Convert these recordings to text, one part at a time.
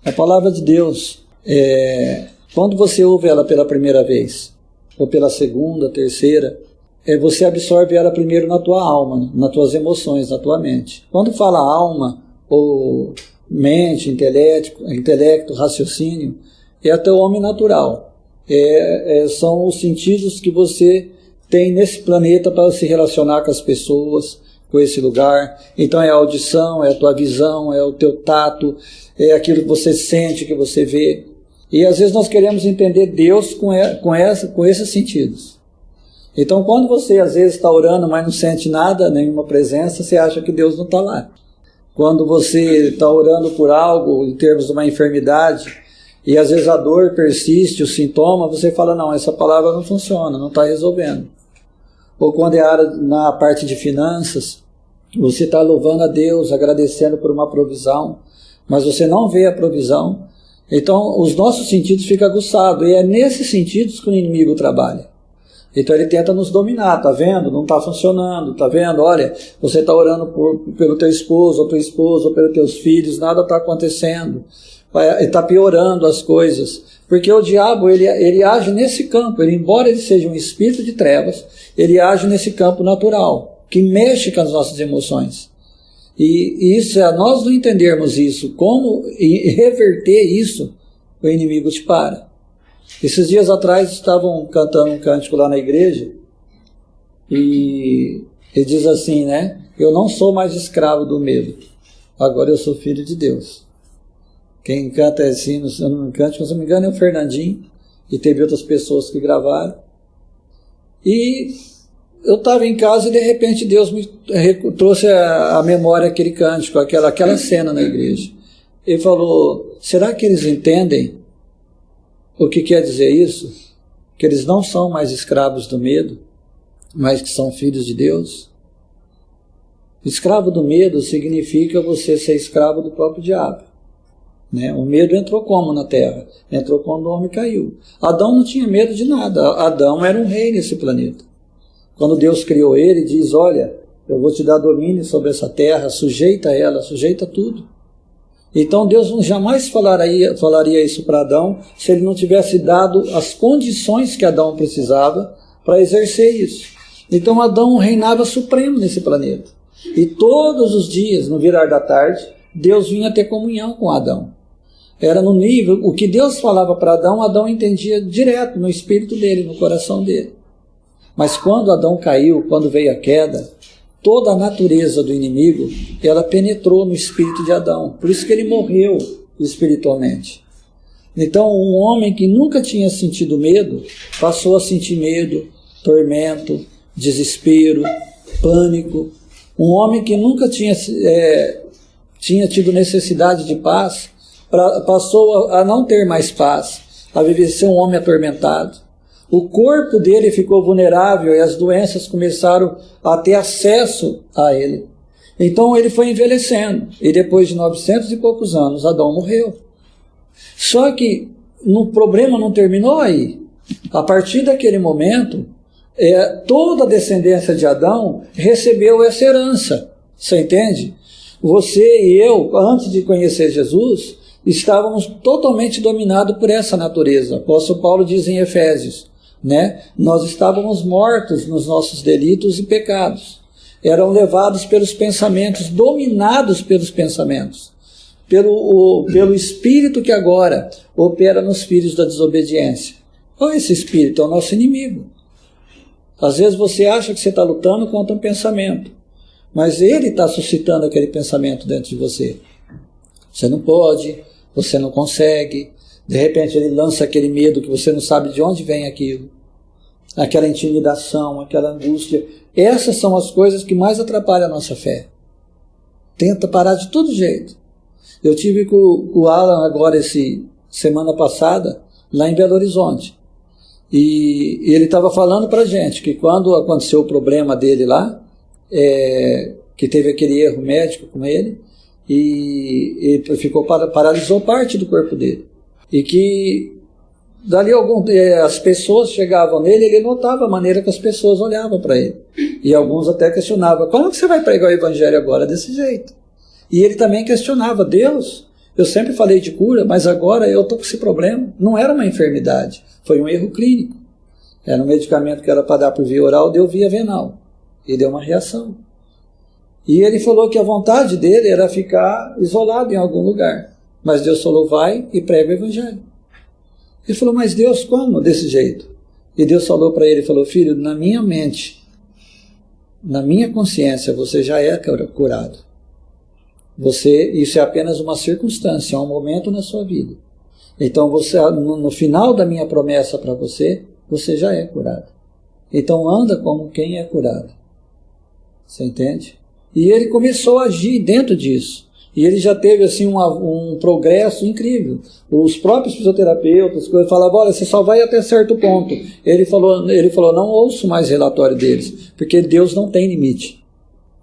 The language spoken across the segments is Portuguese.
A palavra de Deus, quando você ouve ela pela primeira vez, ou pela segunda, terceira, você absorve ela primeiro na tua alma, nas tuas emoções, na tua mente. Quando fala alma, ou mente, intelecto, raciocínio, é o teu homem natural. São os sentidos que você tem nesse planeta para se relacionar com as pessoas, com esse lugar. Então é a audição, é a tua visão, é o teu tato, é aquilo que você sente, que você vê. E às vezes nós queremos entender Deus com esses sentidos. Então quando você às vezes está orando, mas não sente nada, nenhuma presença, você acha que Deus não está lá. Quando você está orando por algo, em termos de uma enfermidade, e às vezes a dor persiste, o sintoma, você fala, não, essa palavra não funciona, não está resolvendo. Ou quando na parte de finanças, você está louvando a Deus, agradecendo por uma provisão, mas você não vê a provisão. Então os nossos sentidos ficam aguçados, e é nesses sentidos que o inimigo trabalha. Então ele tenta nos dominar, tá vendo? Não está funcionando, tá vendo? Olha, você está orando pelo teu esposo, ou tua esposa, ou pelos teus filhos, nada está acontecendo. Está piorando as coisas. Porque o diabo, ele age nesse campo, embora ele seja um espírito de trevas, ele age nesse campo natural, que mexe com as nossas emoções. E isso, nós não entendermos isso, como reverter isso, o inimigo te para. Esses dias atrás estavam cantando um cântico lá na igreja, e ele diz assim, né? Eu não sou mais escravo do medo, agora eu sou filho de Deus. Quem canta assim no cântico, se não me engano, é o Fernandinho, e teve outras pessoas que gravaram. E eu estava em casa e de repente Deus me trouxe à memória aquele cântico, aquela cena na igreja. Ele falou, será que eles entendem o que quer dizer isso? Que eles não são mais escravos do medo, mas que são filhos de Deus? Escravo do medo significa você ser escravo do próprio diabo. Né? O medo entrou como na terra? Entrou quando o homem caiu. Adão não tinha medo de nada. Adão era um rei nesse planeta. Quando Deus criou ele, diz, olha, eu vou te dar domínio sobre essa terra, sujeita ela, sujeita tudo. Então Deus jamais falaria isso para Adão se ele não tivesse dado as condições que Adão precisava para exercer isso. Então Adão reinava supremo nesse planeta. E todos os dias, no virar da tarde, Deus vinha ter comunhão com Adão. Era no nível, o que Deus falava para Adão, Adão entendia direto no espírito dele, no coração dele. Mas quando Adão caiu, quando veio a queda, toda a natureza do inimigo, ela penetrou no espírito de Adão. Por isso que ele morreu espiritualmente. Então, um homem que nunca tinha sentido medo, passou a sentir medo, tormento, desespero, pânico. Um homem que nunca tinha tido necessidade de paz, passou a não ter mais paz, a viver ser um homem atormentado. O corpo dele ficou vulnerável e as doenças começaram a ter acesso a ele. Então ele foi envelhecendo. E depois de 900 e poucos anos, Adão morreu. Só que o problema não terminou aí. A partir daquele momento, toda a descendência de Adão recebeu essa herança. Você entende? Você e eu, antes de conhecer Jesus, estávamos totalmente dominados por essa natureza. O apóstolo Paulo diz em Efésios, né? Nós estávamos mortos nos nossos delitos e pecados. Eram levados pelos pensamentos, dominados pelos pensamentos, pelo espírito que agora opera nos filhos da desobediência. Qual é esse espírito? É o nosso inimigo. Às vezes você acha que você está lutando contra um pensamento, mas ele está suscitando aquele pensamento dentro de você. Você não pode, você não consegue. De repente ele lança aquele medo que você não sabe de onde vem aquilo. Aquela intimidação, aquela angústia. Essas são as coisas que mais atrapalham a nossa fé. Tenta parar de todo jeito. Eu tive com o Alan agora, semana passada, lá em Belo Horizonte. E ele estava falando para a gente que quando aconteceu o problema dele lá, que teve aquele erro médico com ele, e paralisou parte do corpo dele. E que dali as pessoas chegavam nele, ele notava a maneira que as pessoas olhavam para ele. E alguns até questionavam, como que você vai pregar o evangelho agora desse jeito? E ele também questionava, Deus, Eu sempre falei de cura, mas agora eu estou com esse problema. Não era uma enfermidade, foi um erro clínico. Era um medicamento que era para dar por via oral, deu via venal. E deu uma reação. E ele falou que a vontade dele era ficar isolado em algum lugar. Mas Deus falou, vai e prega o evangelho. Ele falou, mas Deus, como desse jeito? E Deus falou para ele, falou, filho, na minha mente, na minha consciência, você já é curado. Isso é apenas uma circunstância, é um momento na sua vida. Então, no final da minha promessa para você, você já é curado. Então, anda como quem é curado. Você entende? E ele começou a agir dentro disso. E ele já teve assim um progresso incrível. Os próprios fisioterapeutas falavam, olha, você só vai até certo ponto. Ele falou, não ouço mais relatório deles, porque Deus não tem limite.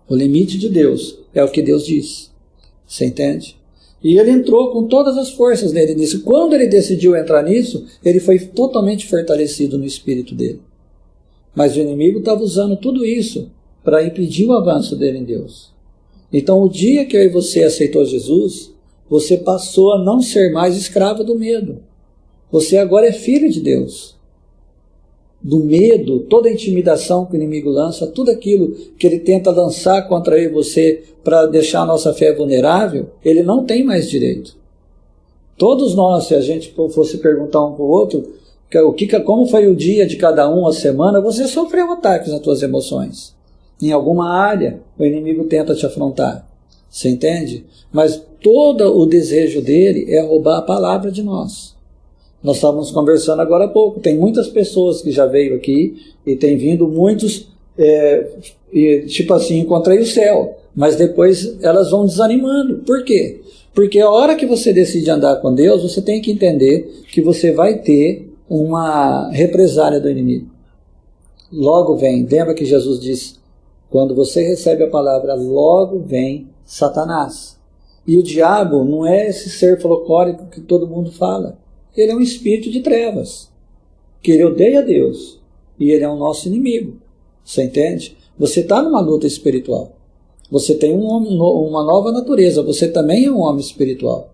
O limite de Deus é o que Deus diz. Você entende? E ele entrou com todas as forças nele nisso. Quando ele decidiu entrar nisso, ele foi totalmente fortalecido no espírito dele. Mas o inimigo estava usando tudo isso para impedir o avanço dele em Deus. Então, o dia que eu e você aceitou Jesus, você passou a não ser mais escravo do medo. Você agora é filho de Deus. Do medo, toda a intimidação que o inimigo lança, tudo aquilo que ele tenta lançar contra eu e você para deixar a nossa fé vulnerável, ele não tem mais direito. Todos nós, se a gente fosse perguntar um para o outro, como foi o dia de cada um, a semana, você sofreu ataques nas suas emoções. Em alguma área, o inimigo tenta te afrontar. Você entende? Mas todo o desejo dele é roubar a palavra de nós. Nós estávamos conversando agora há pouco. Tem muitas pessoas que já veio aqui e tem vindo muitos, tipo assim, encontrei o céu. Mas depois elas vão desanimando. Por quê? Porque a hora que você decide andar com Deus, você tem que entender que você vai ter uma represália do inimigo. Logo vem, lembra que Jesus disse, quando você recebe a palavra, logo vem Satanás. E o diabo não é esse ser folclórico que todo mundo fala. Ele é um espírito de trevas, que ele odeia Deus, e ele é o nosso inimigo. Você entende? Você está numa luta espiritual. Você tem uma nova natureza, você também é um homem espiritual.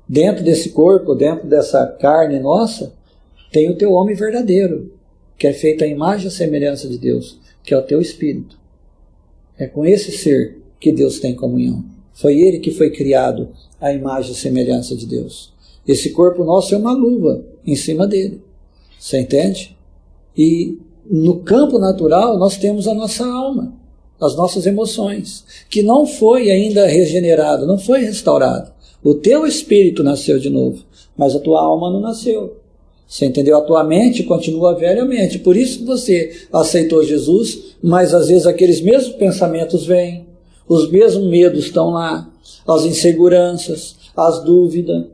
Dentro desse corpo, dentro dessa carne nossa, tem o teu homem verdadeiro, que é feito à imagem e à semelhança de Deus, que é o teu espírito. É com esse ser que Deus tem comunhão. Foi ele que foi criado à imagem e semelhança de Deus. Esse corpo nosso é uma luva em cima dele. Você entende? E no campo natural nós temos a nossa alma, as nossas emoções, que não foi ainda regenerado, não foi restaurado. O teu espírito nasceu de novo, mas a tua alma não nasceu. Você entendeu? A tua mente continua a velha mente. Por isso que você aceitou Jesus, mas às vezes aqueles mesmos pensamentos vêm, os mesmos medos estão lá, as inseguranças, as dúvidas,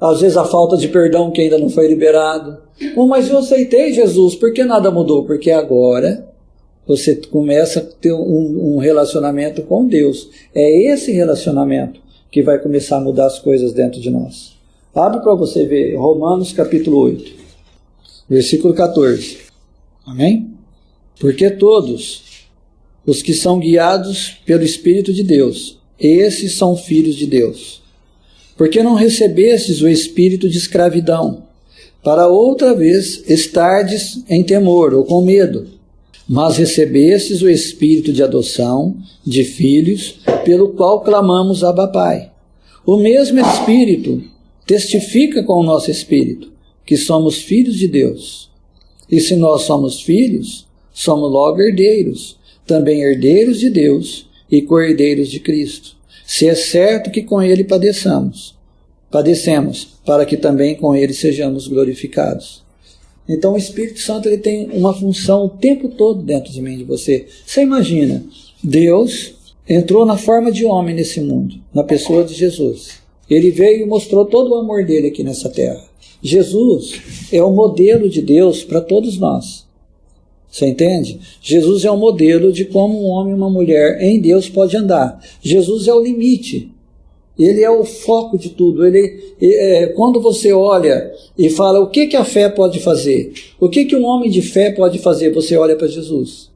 às vezes a falta de perdão que ainda não foi liberado. Mas eu aceitei Jesus, por que nada mudou? Porque agora você começa a ter um relacionamento com Deus. É esse relacionamento que vai começar a mudar as coisas dentro de nós. Abre para você ver Romanos capítulo 8, versículo 14. Amém? Porque todos os que são guiados pelo Espírito de Deus, esses são filhos de Deus. Porque não recebestes o espírito de escravidão, para outra vez estardes em temor ou com medo, mas recebestes o espírito de adoção, de filhos, pelo qual clamamos Abba Pai. O mesmo Espírito testifica com o nosso espírito que somos filhos de Deus. E se nós somos filhos, somos logo herdeiros, também herdeiros de Deus e co-herdeiros de Cristo. Se é certo que com ele padecemos, para que também com ele sejamos glorificados. Então o Espírito Santo ele tem uma função o tempo todo dentro de mim e de você. Você imagina, Deus entrou na forma de homem nesse mundo, na pessoa de Jesus. Ele veio e mostrou todo o amor dele aqui nessa terra. Jesus é o modelo de Deus para todos nós. Você entende? Jesus é o modelo de como um homem e uma mulher em Deus pode andar. Jesus é o limite. Ele é o foco de tudo. Quando você olha e fala o que a fé pode fazer, o que um homem de fé pode fazer, você olha para Jesus.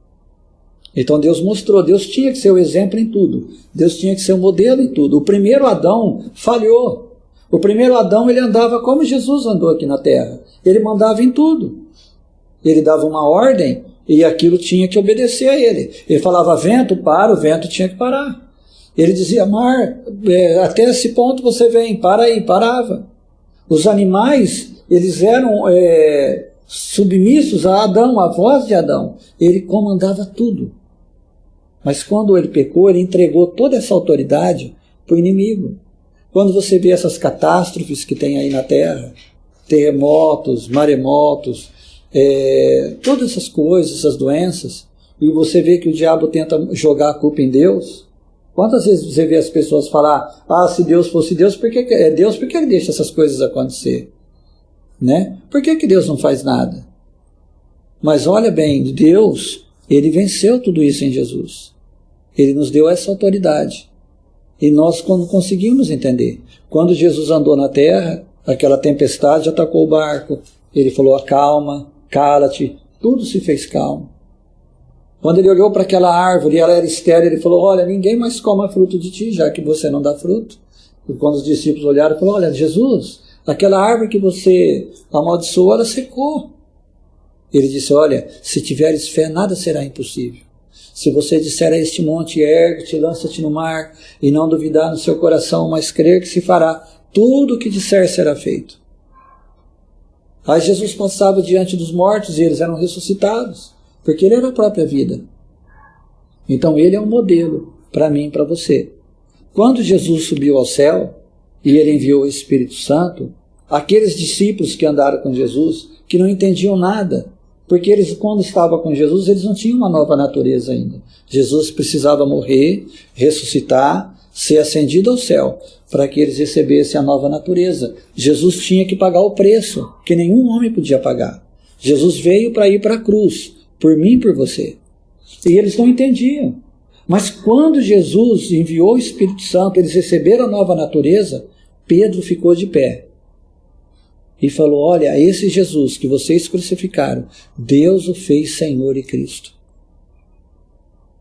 Então Deus mostrou, Deus tinha que ser o exemplo em tudo. Deus tinha que ser o modelo em tudo. O primeiro Adão falhou. O primeiro Adão, ele andava como Jesus andou aqui na terra. Ele mandava em tudo. Ele dava uma ordem e aquilo tinha que obedecer a ele. Ele falava, vento, para, o vento tinha que parar. Ele dizia, mar, até esse ponto você vem, para aí, parava. Os animais, eles eram submissos a Adão, à voz de Adão. Ele comandava tudo. Mas quando ele pecou, ele entregou toda essa autoridade para o inimigo. Quando você vê essas catástrofes que tem aí na terra, terremotos, maremotos, todas essas coisas, essas doenças, e você vê que o diabo tenta jogar a culpa em Deus. Quantas vezes você vê as pessoas falar, se Deus fosse Deus, por que ele deixa essas coisas acontecer? Né? Por que Deus não faz nada? Mas olha bem, Deus, ele venceu tudo isso em Jesus. Ele nos deu essa autoridade. E nós quando conseguimos entender. Quando Jesus andou na terra, aquela tempestade atacou o barco. Ele falou, acalma, cala-te, tudo se fez calmo. Quando ele olhou para aquela árvore e ela era estéril, ele falou, olha, ninguém mais coma fruto de ti, já que você não dá fruto. E quando os discípulos olharam, ele falou, olha, Jesus, aquela árvore que você amaldiçoou, ela secou. Ele disse, olha, se tiveres fé, nada será impossível. Se você disser a este monte, ergue-te, lança-te no mar, e não duvidar no seu coração, mas crer que se fará, tudo o que disser será feito. Aí Jesus passava diante dos mortos e eles eram ressuscitados, porque ele era a própria vida. Então ele é um modelo para mim e para você. Quando Jesus subiu ao céu e ele enviou o Espírito Santo, aqueles discípulos que andaram com Jesus, que não entendiam nada, porque eles, quando estavam com Jesus, eles não tinham uma nova natureza ainda. Jesus precisava morrer, ressuscitar, ser ascendido ao céu, para que eles recebessem a nova natureza. Jesus tinha que pagar o preço, que nenhum homem podia pagar. Jesus veio para ir para a cruz, por mim e por você. E eles não entendiam. Mas quando Jesus enviou o Espírito Santo, eles receberam a nova natureza, Pedro ficou de pé. E falou, olha, esse Jesus que vocês crucificaram, Deus o fez Senhor e Cristo.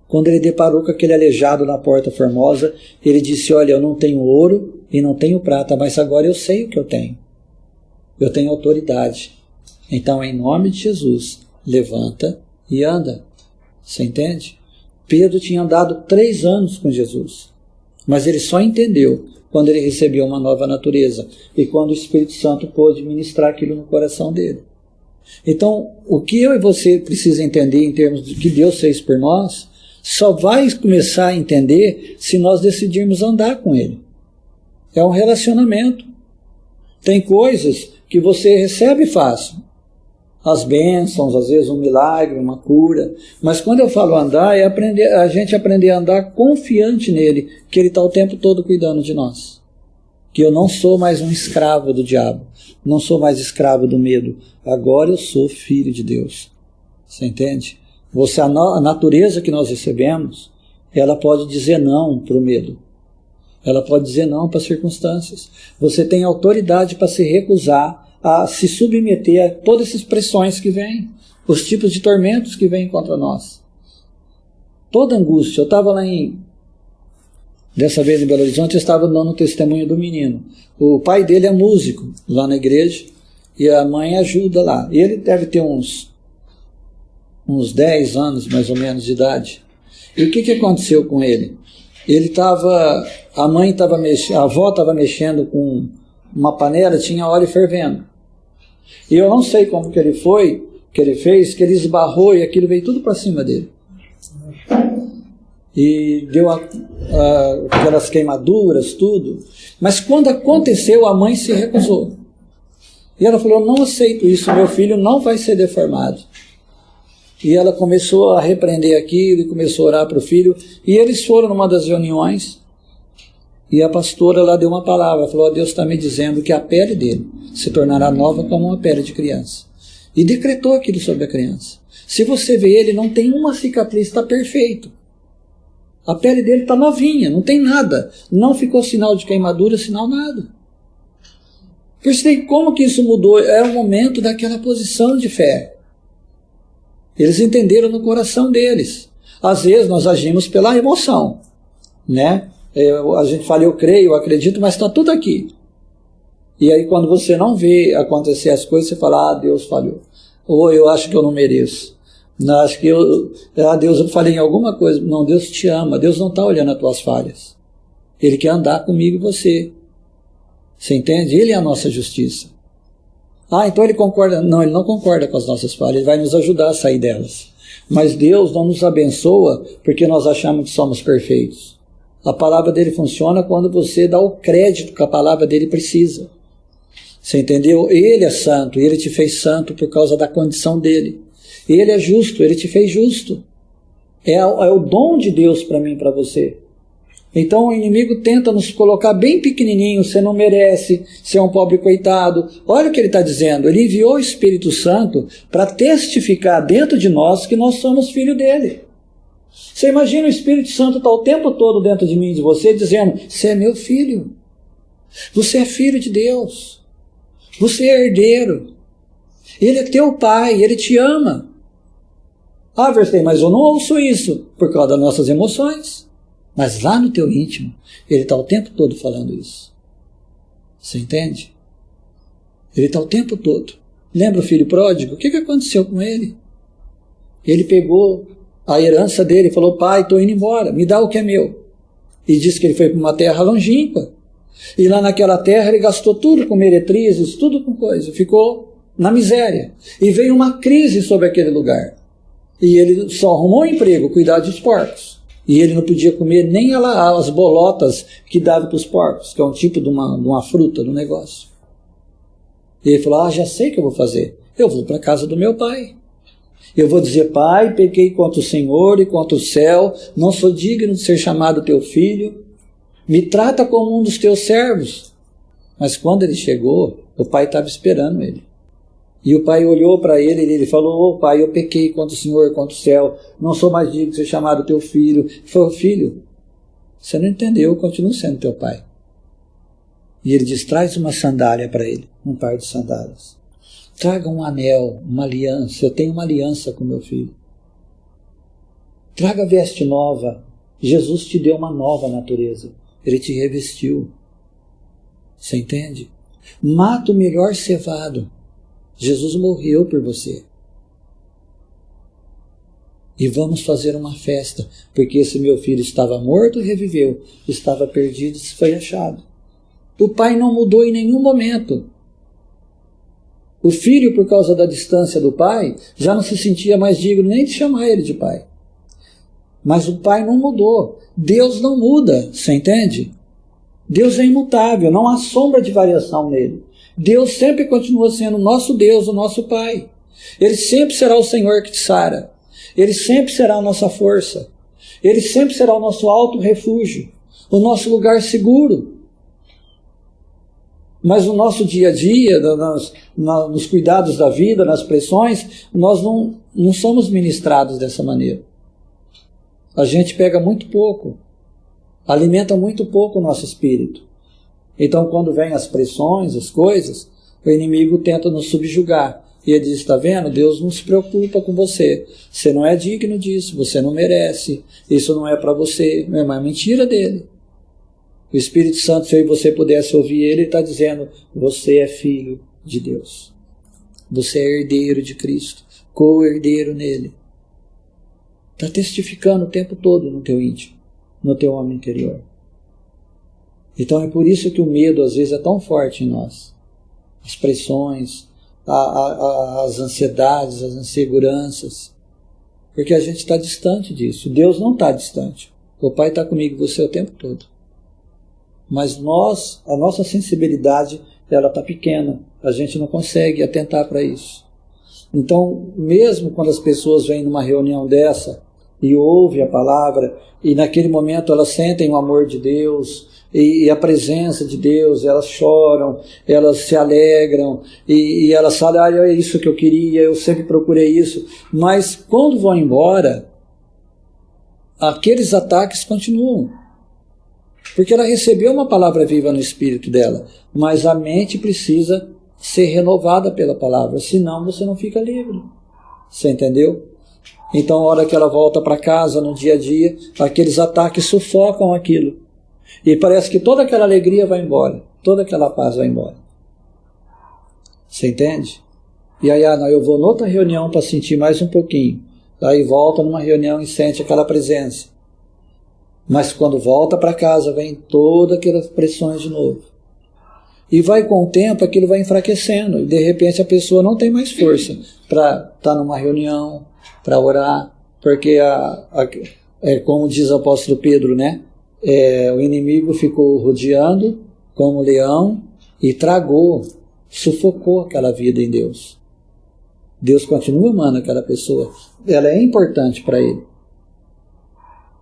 Quando ele deparou com aquele aleijado na Porta Formosa, ele disse, olha, eu não tenho ouro e não tenho prata, mas agora eu sei o que eu tenho. Eu tenho autoridade. Então, em nome de Jesus, levanta e anda. Você entende? Pedro tinha andado 3 anos com Jesus, mas ele só entendeu quando ele recebeu uma nova natureza e quando o Espírito Santo pôde ministrar aquilo no coração dele. Então, o que eu e você precisa entender em termos do que Deus fez por nós, só vai começar a entender se nós decidirmos andar com Ele. É um relacionamento. Tem coisas que você recebe fácil. As bênçãos, às vezes um milagre, uma cura. Mas quando eu falo andar, é a gente aprender a andar confiante nele, que ele está o tempo todo cuidando de nós. Que eu não sou mais um escravo do diabo. Não sou mais escravo do medo. Agora eu sou filho de Deus. Você entende? A natureza que nós recebemos, ela pode dizer não para o medo. Ela pode dizer não para as circunstâncias. Você tem autoridade para se recusar a se submeter a todas essas pressões que vêm, os tipos de tormentos que vêm contra nós. Toda angústia. Eu estava lá dessa vez em Belo Horizonte, eu estava dando o testemunho do menino. O pai dele é músico lá na igreja e a mãe ajuda lá. Ele deve ter uns 10 anos mais ou menos de idade. E o que aconteceu com ele? A avó estava mexendo com uma panela, tinha óleo fervendo. E eu não sei como que ele fez, que ele esbarrou e aquilo veio tudo para cima dele. E deu aquelas queimaduras, tudo. Mas quando aconteceu, a mãe se recusou. E ela falou, eu não aceito isso, meu filho não vai ser deformado. E ela começou a repreender aquilo, e começou a orar para o filho. E eles foram numa das reuniões, e a pastora lá deu uma palavra, falou, Deus está me dizendo que a pele dele se tornará nova como uma pele de criança. E decretou aquilo sobre a criança. Se você vê ele, não tem uma cicatriz, está perfeito. A pele dele está novinha, não tem nada. Não ficou sinal de queimadura, sinal nada. Percebe como que isso mudou? Era o momento daquela posição de fé. Eles entenderam no coração deles. Às vezes nós agimos pela emoção, né? A gente fala, eu creio, eu acredito, mas está tudo aqui. E aí quando você não vê acontecer as coisas, você fala, Deus falhou. Ou eu acho que eu não mereço. Não, acho que Deus, eu falei em alguma coisa. Não, Deus te ama. Deus não está olhando as tuas falhas. Ele quer andar comigo e você. Você entende? Ele é a nossa justiça. Então ele concorda. Não, ele não concorda com as nossas falhas. Ele vai nos ajudar a sair delas. Mas Deus não nos abençoa porque nós achamos que somos perfeitos. A palavra dele funciona quando você dá o crédito que a palavra dele precisa. Você entendeu? Ele é santo, e ele te fez santo por causa da condição dele. Ele é justo, ele te fez justo. É o dom de Deus para mim e para você. Então o inimigo tenta nos colocar bem pequenininho, você não merece, você é um pobre coitado. Olha o que ele está dizendo, ele enviou o Espírito Santo para testificar dentro de nós que nós somos filho dele. Você imagina o Espírito Santo está o tempo todo dentro de mim e de você, dizendo, você é meu filho, você é filho de Deus, você é herdeiro, ele é teu pai, ele te ama. Verstehen, mas eu não ouço isso por causa das nossas emoções. Mas lá no teu íntimo, ele está o tempo todo falando isso. Você entende? Ele está o tempo todo. Lembra o filho pródigo? O que aconteceu com ele? Ele pegou a herança dele e falou, pai, estou indo embora, me dá o que é meu. E disse que ele foi para uma terra longínqua. E lá naquela terra ele gastou tudo com meretrizes, tudo com coisa. Ficou na miséria. E veio uma crise sobre aquele lugar. E ele só arrumou um emprego, cuidar dos porcos. E ele não podia comer nem as bolotas que dava para os porcos, que é um tipo de uma fruta, de um negócio. E ele falou, já sei o que eu vou fazer. Eu vou para a casa do meu pai. Eu vou dizer, pai, pequei contra o Senhor e contra o céu, não sou digno de ser chamado teu filho. Me trata como um dos teus servos. Mas quando ele chegou, o pai estava esperando ele. E o pai olhou para ele e ele falou, pai, eu pequei contra o Senhor e contra o céu, não sou mais digno de ser chamado teu filho. Ele falou, filho, você não entendeu, eu continuo sendo teu pai. E ele diz, traz uma sandália para ele, um par de sandálias. Traga um anel, uma aliança, eu tenho uma aliança com meu filho. Traga veste nova, Jesus te deu uma nova natureza, ele te revestiu. Você entende? Mata o melhor cevado. Jesus morreu por você. E vamos fazer uma festa, porque esse meu filho estava morto e reviveu, estava perdido e foi achado. O pai não mudou em nenhum momento. O filho, por causa da distância do pai, já não se sentia mais digno nem de chamar ele de pai. Mas o pai não mudou. Deus não muda, você entende? Deus é imutável, não há sombra de variação nele. Deus sempre continua sendo o nosso Deus, o nosso Pai. Ele sempre será o Senhor que te sara. Ele sempre será a nossa força. Ele sempre será o nosso alto refúgio, o nosso lugar seguro. Mas no nosso dia a dia, nos cuidados da vida, nas pressões, nós não somos ministrados dessa maneira. A gente pega muito pouco, alimenta muito pouco o nosso espírito. Então, quando vem as pressões, as coisas, o inimigo tenta nos subjugar. E ele diz, está vendo? Deus não se preocupa com você. Você não é digno disso, você não merece. Isso não é para você. É uma mentira dele. O Espírito Santo, se eu e você pudesse ouvir ele está dizendo, você é filho de Deus. Você é herdeiro de Cristo, co-herdeiro nele. Está testificando o tempo todo no teu íntimo, no teu homem interior. Então é por isso que o medo às vezes é tão forte em nós. As pressões, as ansiedades, as inseguranças. Porque a gente está distante disso. Deus não está distante. O Pai está comigo e você o tempo todo. Mas a nossa sensibilidade, ela está pequena. A gente não consegue atentar para isso. Então, mesmo quando as pessoas vêm numa reunião dessa e ouvem a palavra, e naquele momento elas sentem o amor de Deus, e a presença de Deus, elas choram, elas se alegram, e elas falam, é isso que eu queria, eu sempre procurei isso. Mas quando vão embora, aqueles ataques continuam. Porque ela recebeu uma palavra viva no espírito dela, mas a mente precisa ser renovada pela palavra, senão você não fica livre. Você entendeu? Então, a hora que ela volta para casa, no dia a dia, aqueles ataques sufocam aquilo. E parece que toda aquela alegria vai embora, toda aquela paz vai embora. Você entende? E aí, não, eu vou noutra reunião para sentir mais um pouquinho. Daí volta numa reunião e sente aquela presença. Mas quando volta para casa, vem todas aquelas pressões de novo. E vai com o tempo, aquilo vai enfraquecendo. E de repente a pessoa não tem mais força para estar numa reunião, para orar. Porque, como diz o apóstolo Pedro, né? O inimigo ficou rodeando como leão e tragou, sufocou aquela vida em Deus. Deus continua amando aquela pessoa. Ela é importante para ele.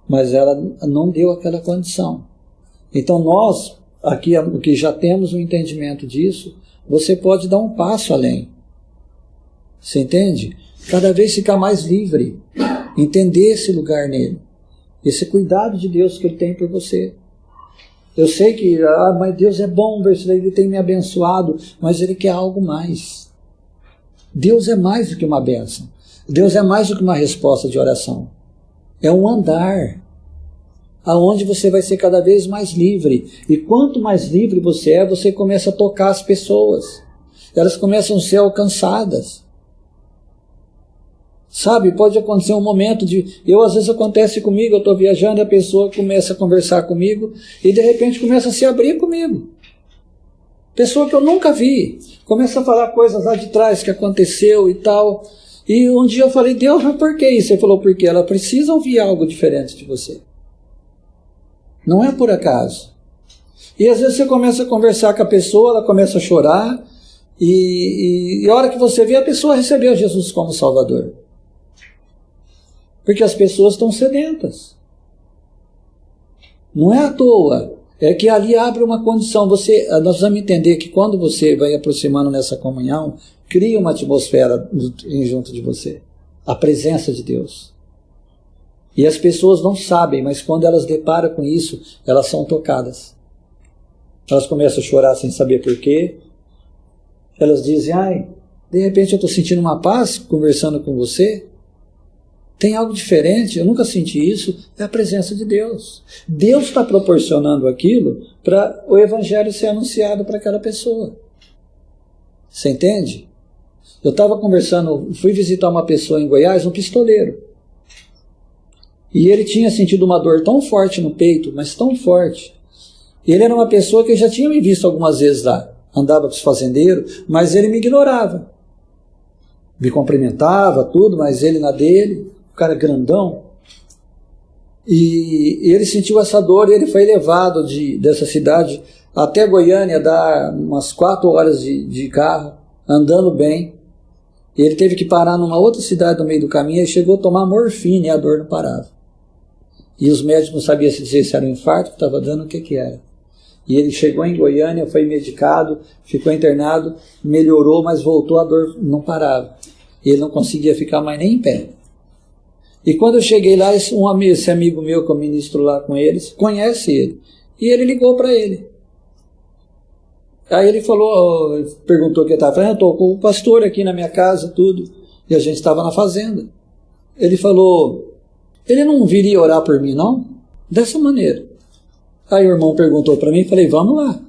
Mas ela não deu aquela condição. Então nós, aqui que já temos um entendimento disso, você pode dar um passo além. Você entende? Cada vez ficar mais livre. Entender esse lugar nele. Esse cuidado de Deus que ele tem por você. Eu sei que, mas Deus é bom, ele tem me abençoado, mas ele quer algo mais. Deus é mais do que uma bênção. Deus é mais do que uma resposta de oração. É um andar, aonde você vai ser cada vez mais livre. E quanto mais livre você começa a tocar as pessoas. Elas começam a ser alcançadas. Sabe, pode acontecer um momento às vezes acontece comigo, eu estou viajando e a pessoa começa a conversar comigo e de repente começa a se abrir comigo. Pessoa que eu nunca vi, começa a falar coisas lá de trás que aconteceu e tal. E um dia eu falei, Deus, mas por que isso? Ele falou, porque ela precisa ouvir algo diferente de você. Não é por acaso. E às vezes você começa a conversar com a pessoa, ela começa a chorar, e a hora que você vê, a pessoa recebeu Jesus como Salvador. Porque as pessoas estão sedentas. Não é à toa. É que ali abre uma condição. Nós vamos entender que quando você vai aproximando nessa comunhão, cria uma atmosfera junto de você. A presença de Deus. E as pessoas não sabem, mas quando elas deparam com isso, elas são tocadas. Elas começam a chorar sem saber porquê. Elas dizem, de repente eu estou sentindo uma paz conversando com você. Tem algo diferente, eu nunca senti isso, é a presença de Deus. Deus está proporcionando aquilo para o evangelho ser anunciado para aquela pessoa. Você entende? Eu estava conversando, fui visitar uma pessoa em Goiás, um pistoleiro. E ele tinha sentido uma dor tão forte no peito, mas tão forte. E ele era uma pessoa que já tinha me visto algumas vezes lá. Andava com os fazendeiros, mas ele me ignorava. Me cumprimentava, tudo, mas ele na dele. O cara grandão, e ele sentiu essa dor e ele foi levado dessa cidade até Goiânia, dar umas 4 horas de carro, andando bem. E ele teve que parar numa outra cidade no meio do caminho, ele chegou a tomar morfina e a dor não parava. E os médicos não sabiam se dizer se era um infarto que estava dando, o que era. E ele chegou em Goiânia, foi medicado, ficou internado, melhorou, mas voltou, a dor não parava. E ele não conseguia ficar mais nem em pé. E quando eu cheguei lá, esse amigo meu que eu ministro lá com eles, conhece ele. E ele ligou para ele. Aí ele falou, perguntou o que estava fazendo, eu estou com o pastor aqui na minha casa, tudo. E a gente estava na fazenda. Ele falou, ele não viria orar por mim, não? Dessa maneira. Aí o irmão perguntou para mim, falei, vamos lá.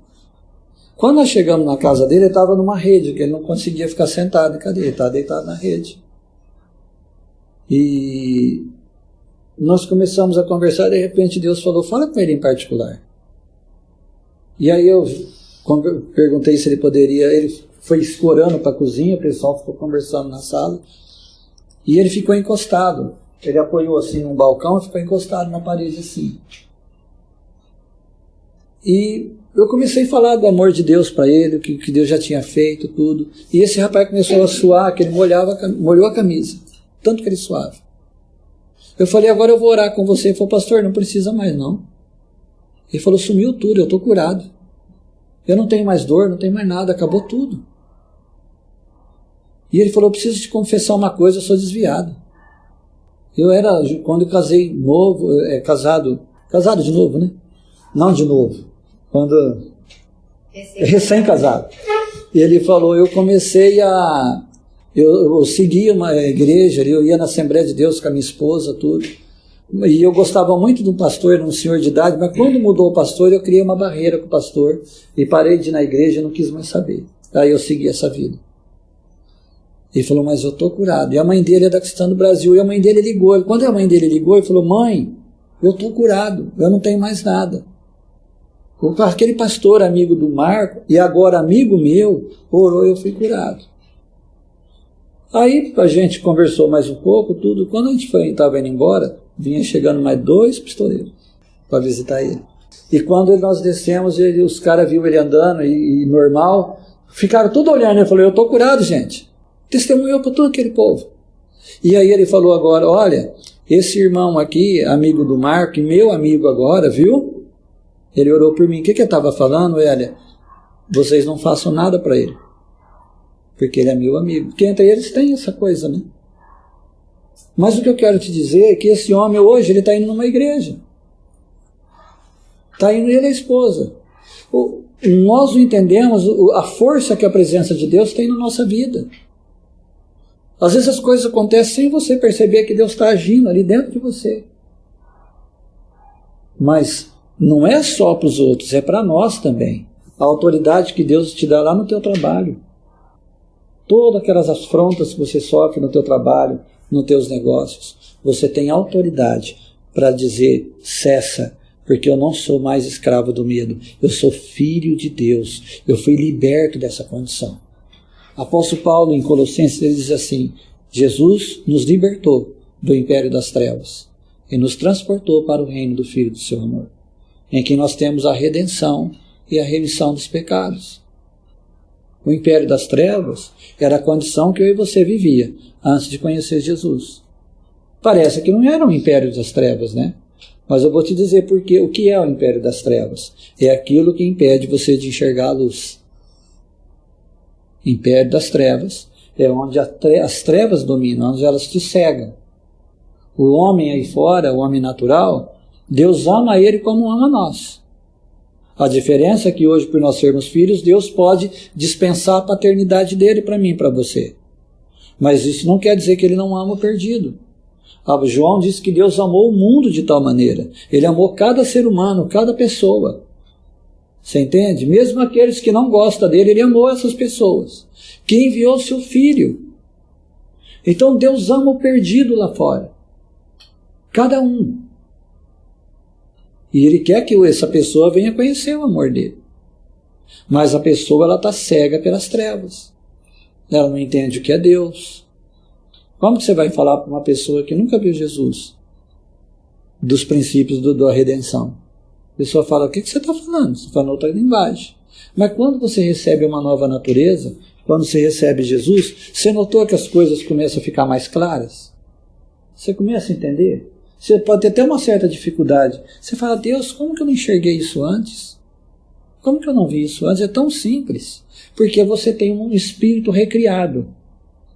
Quando nós chegamos na casa dele, ele estava numa rede, que ele não conseguia ficar sentado em cadeira, ele estava deitado na rede. E nós começamos a conversar, de repente Deus falou, fala com ele em particular. E aí eu perguntei se ele poderia, ele foi escorando para a cozinha, o pessoal ficou conversando na sala, e ele ficou encostado. Ele apoiou assim num balcão e ficou encostado na parede assim. E eu comecei a falar do amor de Deus para ele, o que Deus já tinha feito, tudo. E esse rapaz começou a suar, que ele molhou a camisa. Tanto que ele suava. Eu falei, agora eu vou orar com você. Ele falou, pastor, não precisa mais não. Ele falou, sumiu tudo, eu estou curado. Eu não tenho mais dor, não tenho mais nada, acabou tudo. E ele falou, eu preciso te confessar uma coisa, eu sou desviado. Quando eu casei novo, casado de novo, né? Não de novo. Quando recém-casado. Ele falou, eu comecei a... Eu seguia uma igreja, eu ia na Assembleia de Deus com a minha esposa, tudo. E eu gostava muito de um pastor, de um senhor de idade, mas quando mudou o pastor, eu criei uma barreira com o pastor e parei de ir na igreja e não quis mais saber. Aí eu segui essa vida. Ele falou, mas eu estou curado. E a mãe dele é da Cristã do Brasil. E a mãe dele ligou. Quando a mãe dele ligou, ele falou, mãe, eu estou curado. Eu não tenho mais nada. Aquele pastor amigo do Marco, e agora amigo meu, orou e eu fui curado. Aí a gente conversou mais um pouco, tudo. Quando a gente estava indo embora, vinha chegando mais 2 pistoleiros para visitar ele. E quando nós descemos, os caras viram ele andando e normal, ficaram tudo olhando. Eu falei, eu estou curado, gente. Testemunhou para todo aquele povo. E aí ele falou agora, olha, esse irmão aqui, amigo do Marco, e meu amigo agora, viu? Ele orou por mim. O que eu estava falando? Olha, vocês não façam nada para ele. Porque ele é meu amigo. Porque entre eles tem essa coisa, né? Mas o que eu quero te dizer é que esse homem hoje, ele está indo numa igreja. Está indo ele e a esposa. Nós não entendemos a força que a presença de Deus tem na nossa vida. Às vezes as coisas acontecem sem você perceber que Deus está agindo ali dentro de você. Mas não é só para os outros, é para nós também. A autoridade que Deus te dá lá no teu trabalho. Todas aquelas afrontas que você sofre no teu trabalho, nos teus negócios, você tem autoridade para dizer, cessa, porque eu não sou mais escravo do medo, eu sou filho de Deus, eu fui liberto dessa condição. Apóstolo Paulo, em Colossenses, ele diz assim, Jesus nos libertou do império das trevas e nos transportou para o reino do Filho do seu amor, em que nós temos a redenção e a remissão dos pecados. O império das trevas era a condição que eu e você vivia antes de conhecer Jesus. Parece que não era um império das trevas, né? Mas eu vou te dizer porque o que é o império das trevas? É aquilo que impede você de enxergar a luz. Império das trevas é onde as trevas dominam, onde elas te cegam. O homem aí fora, o homem natural, Deus ama ele como ama nós. A diferença é que hoje, por nós sermos filhos, Deus pode dispensar a paternidade dele para mim e para você. Mas isso não quer dizer que ele não ama o perdido. João diz que Deus amou o mundo de tal maneira. Ele amou cada ser humano, cada pessoa. Você entende? Mesmo aqueles que não gostam dele, ele amou essas pessoas. Que enviou seu filho. Então Deus ama o perdido lá fora. Cada um. E ele quer que essa pessoa venha conhecer o amor dele. Mas a pessoa está cega pelas trevas. Ela não entende o que é Deus. Como que você vai falar para uma pessoa que nunca viu Jesus? Dos princípios da redenção. A pessoa fala, o que você está falando? Você fala outra linguagem. Mas quando você recebe uma nova natureza, quando você recebe Jesus, você notou que as coisas começam a ficar mais claras? Você começa a entender? Você pode ter até uma certa dificuldade. Você fala, Deus, como que eu não enxerguei isso antes? Como que eu não vi isso antes? É tão simples. Porque você tem um espírito recriado.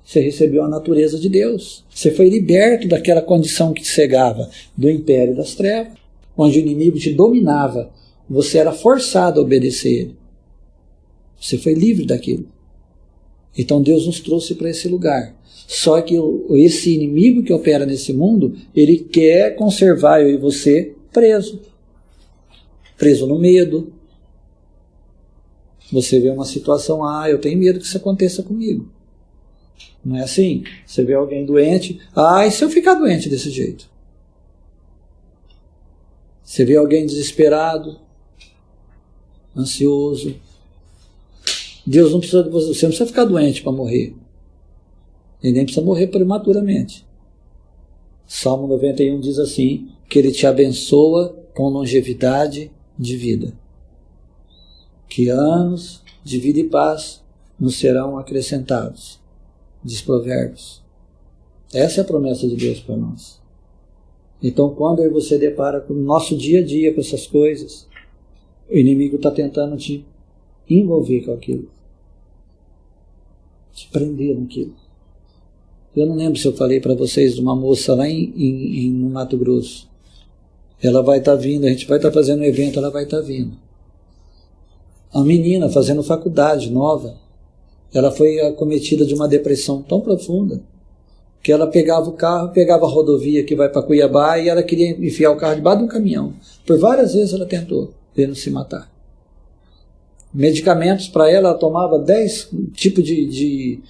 Você recebeu a natureza de Deus. Você foi liberto daquela condição que te cegava, do império das trevas, onde o inimigo te dominava. Você era forçado a obedecer ele. Você foi livre daquilo. Então Deus nos trouxe para esse lugar. Só que esse inimigo que opera nesse mundo, ele quer conservar eu e você preso. Preso no medo. Você vê uma situação, eu tenho medo que isso aconteça comigo. Não é assim? Você vê alguém doente, e se eu ficar doente desse jeito? Você vê alguém desesperado, ansioso. Deus não precisa de você não precisa ficar doente para morrer. E nem precisa morrer prematuramente. Salmo 91 diz assim, que ele te abençoa com longevidade de vida. Que anos de vida e paz nos serão acrescentados. Diz Provérbios. Essa é a promessa de Deus para nós. Então, quando eu e você depara com o nosso dia a dia com essas coisas, o inimigo está tentando te envolver com aquilo. Te prender naquilo. Eu não lembro se eu falei para vocês de uma moça lá no Mato Grosso. Ela vai estar vindo, a gente vai estar fazendo um evento, ela vai estar vindo. A menina fazendo faculdade nova, ela foi acometida de uma depressão tão profunda que ela pegava o carro, pegava a rodovia que vai para Cuiabá e ela queria enfiar o carro debaixo de um caminhão. Por várias vezes ela tentou, querendo se matar. Medicamentos para ela tomava 10 tipos de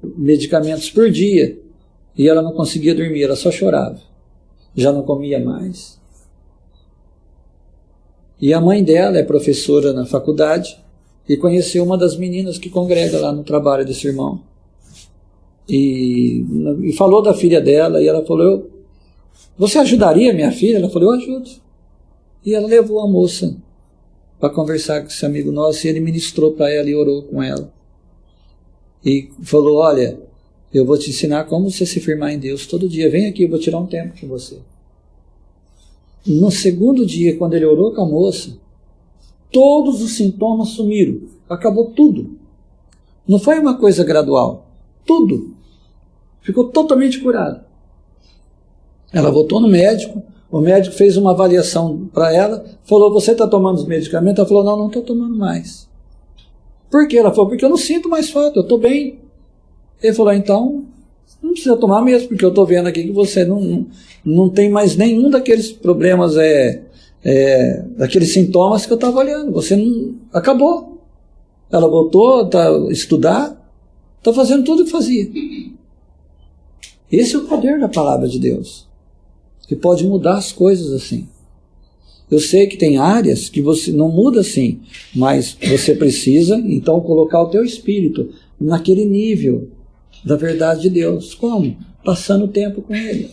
medicamentos por dia, e ela não conseguia dormir, ela só chorava. Já não comia mais. E a mãe dela é professora na faculdade e conheceu uma das meninas que congrega lá no trabalho desse irmão. E falou da filha dela, e ela falou, você ajudaria minha filha? Ela falou, eu ajudo. E ela levou a moça para conversar com esse amigo nosso, e ele ministrou para ela e orou com ela. E falou, olha, eu vou te ensinar como você se firmar em Deus todo dia. Vem aqui, eu vou tirar um tempo com você. No segundo dia, quando ele orou com a moça, todos os sintomas sumiram. Acabou tudo. Não foi uma coisa gradual. Tudo. Ficou totalmente curada. Ela voltou no médico. O médico fez uma avaliação para ela. Falou, você está tomando os medicamentos? Ela falou, não estou tomando mais. Por quê? Ela falou, porque eu não sinto mais falta, eu estou bem. Ele falou, então, não precisa tomar mesmo, porque eu estou vendo aqui que você não tem mais nenhum daqueles problemas, daqueles sintomas que eu estava olhando. Você não... Acabou. Ela voltou a estudar, está fazendo tudo o que fazia. Esse é o poder da palavra de Deus, que pode mudar as coisas assim. Eu sei que tem áreas que você não muda assim, mas você precisa, então, colocar o teu espírito naquele nível da verdade de Deus. Como? Passando tempo com Ele.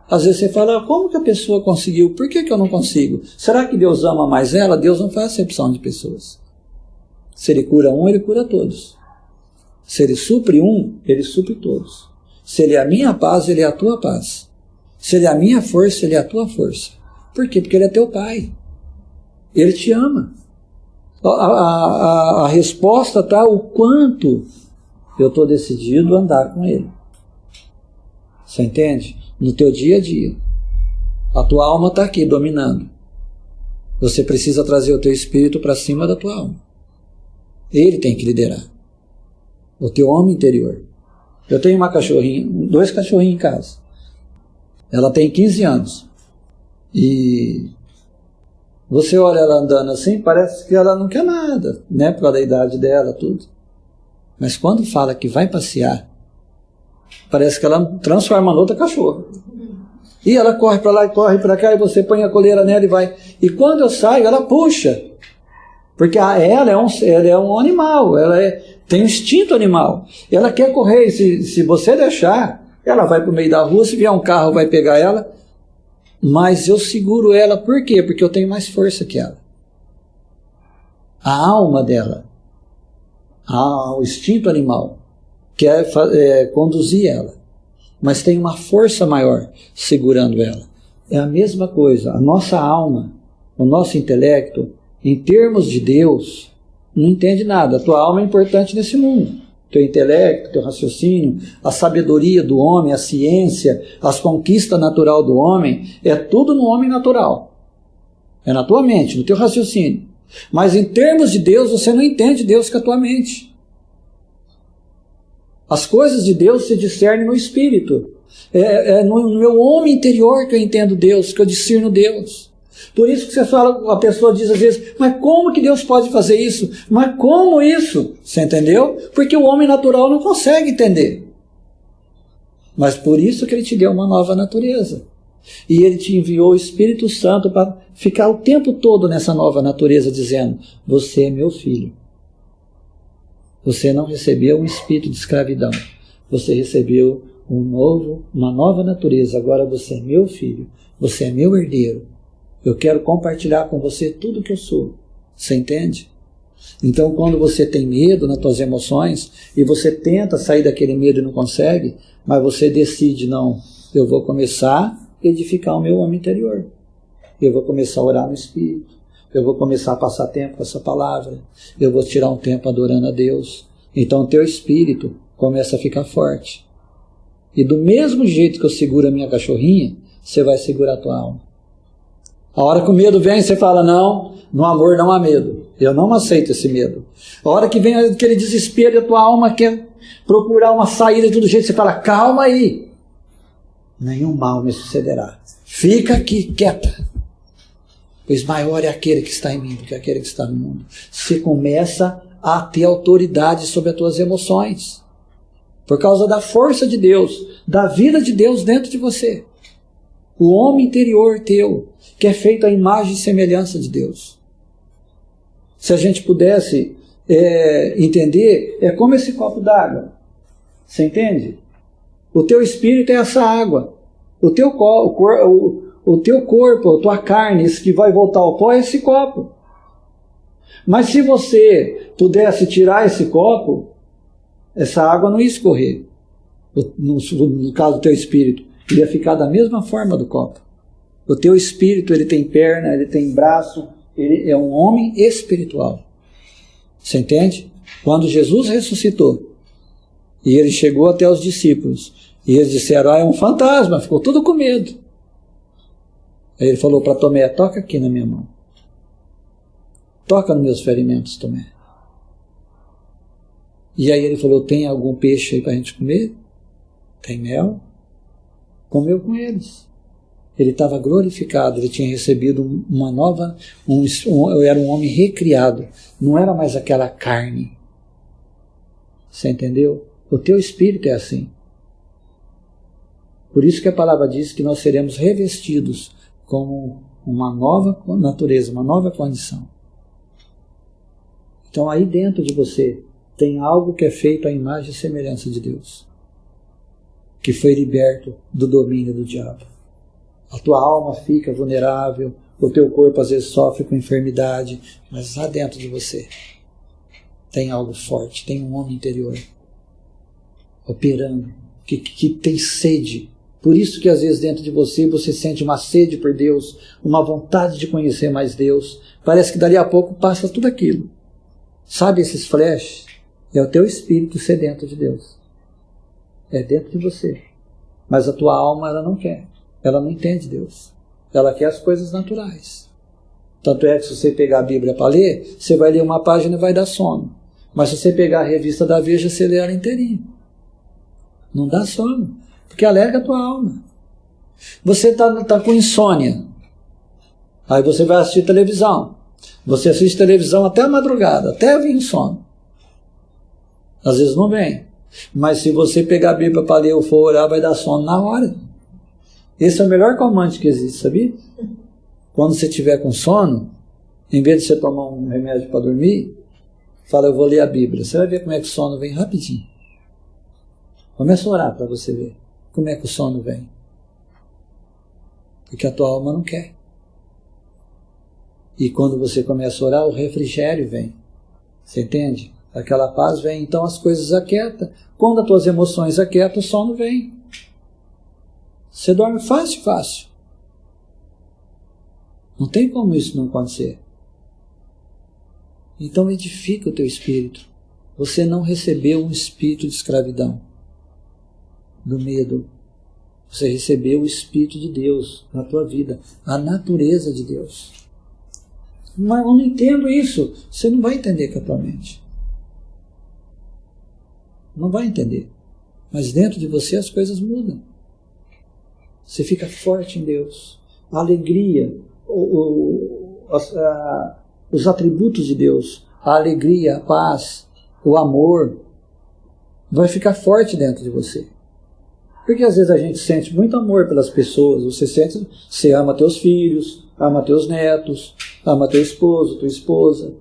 Às vezes você fala, como que a pessoa conseguiu? Por que eu não consigo? Será que Deus ama mais ela? Deus não faz acepção de pessoas. Se Ele cura um, Ele cura todos. Se Ele supre um, Ele supre todos. Se Ele é a minha paz, Ele é a tua paz. Se Ele é a minha força, Ele é a tua força. Por quê? Porque Ele é teu Pai. Ele te ama. A resposta está o quanto eu estou decidido a andar com Ele. Você entende? No teu dia a dia. A tua alma está aqui dominando. Você precisa trazer o teu espírito para cima da tua alma. Ele tem que liderar. O teu homem interior. Eu tenho uma cachorrinha, 2 cachorrinhos em casa. Ela tem 15 anos. E você olha ela andando assim, parece que ela não quer nada, né? Por causa da idade dela, tudo. Mas quando fala que vai passear, parece que ela transforma em outra cachorra. E ela corre para lá e corre para cá, e você põe a coleira nela e vai. E quando eu saio, ela puxa. Porque ela é um animal, tem um instinto animal. Ela quer correr, se você deixar, ela vai para o meio da rua, se vier um carro vai pegar ela. Mas eu seguro ela, por quê? Porque eu tenho mais força que ela. A alma dela, o instinto animal, quer conduzir ela. Mas tem uma força maior segurando ela. É a mesma coisa, a nossa alma, o nosso intelecto, em termos de Deus, não entende nada. A tua alma é importante nesse mundo. Teu intelecto, teu raciocínio, a sabedoria do homem, a ciência, as conquistas natural do homem, é tudo no homem natural. É na tua mente, no teu raciocínio. Mas em termos de Deus, você não entende Deus com a tua mente. As coisas de Deus se discernem no espírito. É no meu homem interior que eu entendo Deus, que eu discerno Deus. Por isso que você fala, a pessoa diz às vezes, mas como que Deus pode fazer isso? Mas como isso? Você entendeu? Porque o homem natural não consegue entender. Mas por isso que Ele te deu uma nova natureza. E Ele te enviou o Espírito Santo para ficar o tempo todo nessa nova natureza, dizendo, você é meu filho. Você não recebeu um espírito de escravidão. Você recebeu uma nova natureza. Agora você é meu filho. Você é meu herdeiro. Eu quero compartilhar com você tudo que eu sou. Você entende? Então, quando você tem medo nas tuas emoções, e você tenta sair daquele medo e não consegue, mas você decide, não, eu vou começar a edificar o meu homem interior. Eu vou começar a orar no Espírito. Eu vou começar a passar tempo com essa palavra. Eu vou tirar um tempo adorando a Deus. Então, o teu espírito começa a ficar forte. E do mesmo jeito que eu seguro a minha cachorrinha, você vai segurar a tua alma. A hora que o medo vem, você fala, não, no amor não há medo. Eu não aceito esse medo. A hora que vem aquele desespero e a tua alma quer procurar uma saída de todo jeito, você fala, calma aí. Nenhum mal me sucederá. Fica aqui, quieta. Pois maior é aquele que está em mim do que aquele que está no mundo. Você começa a ter autoridade sobre as tuas emoções. Por causa da força de Deus, da vida de Deus dentro de você. O homem interior teu, que é feito à imagem e semelhança de Deus. Se a gente pudesse entender, é como esse copo d'água. Você entende? O teu espírito é essa água. O teu corpo, a tua carne, isso que vai voltar ao pó, é esse copo. Mas se você pudesse tirar esse copo, essa água não ia escorrer. No caso do teu espírito, ele ia ficar da mesma forma do copo. O teu espírito, ele tem perna, ele tem braço, ele é um homem espiritual. Você entende? Quando Jesus ressuscitou, e ele chegou até os discípulos, e eles disseram, é um fantasma, ficou tudo com medo. Aí ele falou para Tomé, toca aqui na minha mão. Toca nos meus ferimentos, Tomé. E aí ele falou, tem algum peixe aí para a gente comer? Tem mel? Comeu com eles. Ele estava glorificado, ele tinha recebido uma nova, era um homem recriado, não era mais aquela carne. Você entendeu? O teu espírito é assim. Por isso que a palavra diz que nós seremos revestidos como uma nova natureza, uma nova condição. Então aí dentro de você tem algo que é feito à imagem e semelhança de Deus, que foi liberto do domínio do diabo. A tua alma fica vulnerável, o teu corpo às vezes sofre com enfermidade, mas lá dentro de você tem algo forte, tem um homem interior operando, que tem sede. Por isso que às vezes dentro de você sente uma sede por Deus, uma vontade de conhecer mais Deus. Parece que dali a pouco passa tudo aquilo. Sabe esses flashes? É o teu espírito sedento de Deus. É dentro de você. Mas a tua alma, ela não quer. Ela não entende Deus. Ela quer as coisas naturais. Tanto é que se você pegar a Bíblia para ler, você vai ler uma página e vai dar sono. Mas se você pegar a revista da Veja, você lê ela inteirinha. Não dá sono. Porque alerga a tua alma. Você tá com insônia. Aí você vai assistir televisão. Você assiste televisão até a madrugada, até vir sono. Às vezes não vem. Mas se você pegar a Bíblia para ler ou for orar, vai dar sono na hora. Esse é o melhor calmante que existe, sabia? Quando você estiver com sono, em vez de você tomar um remédio para dormir, fala, eu vou ler a Bíblia. Você vai ver como é que o sono vem rapidinho. Começa a orar para você ver como é que o sono vem. Porque a tua alma não quer. E quando você começa a orar, o refrigério vem. Você entende? Aquela paz vem, então as coisas aquietam. Quando as tuas emoções aquietam, o sono vem. Você dorme fácil, fácil. Não tem como isso não acontecer. Então edifica o teu espírito. Você não recebeu um espírito de escravidão, do medo. Você recebeu o Espírito de Deus na tua vida, a natureza de Deus. Mas eu não entendo isso. Você não vai entender com a tua mente. Não vai entender. Mas dentro de você as coisas mudam. Você fica forte em Deus. A alegria, os atributos de Deus, a alegria, a paz, o amor, vai ficar forte dentro de você. Porque às vezes a gente sente muito amor pelas pessoas. Você ama teus filhos, ama teus netos, ama teu esposo, tua esposa.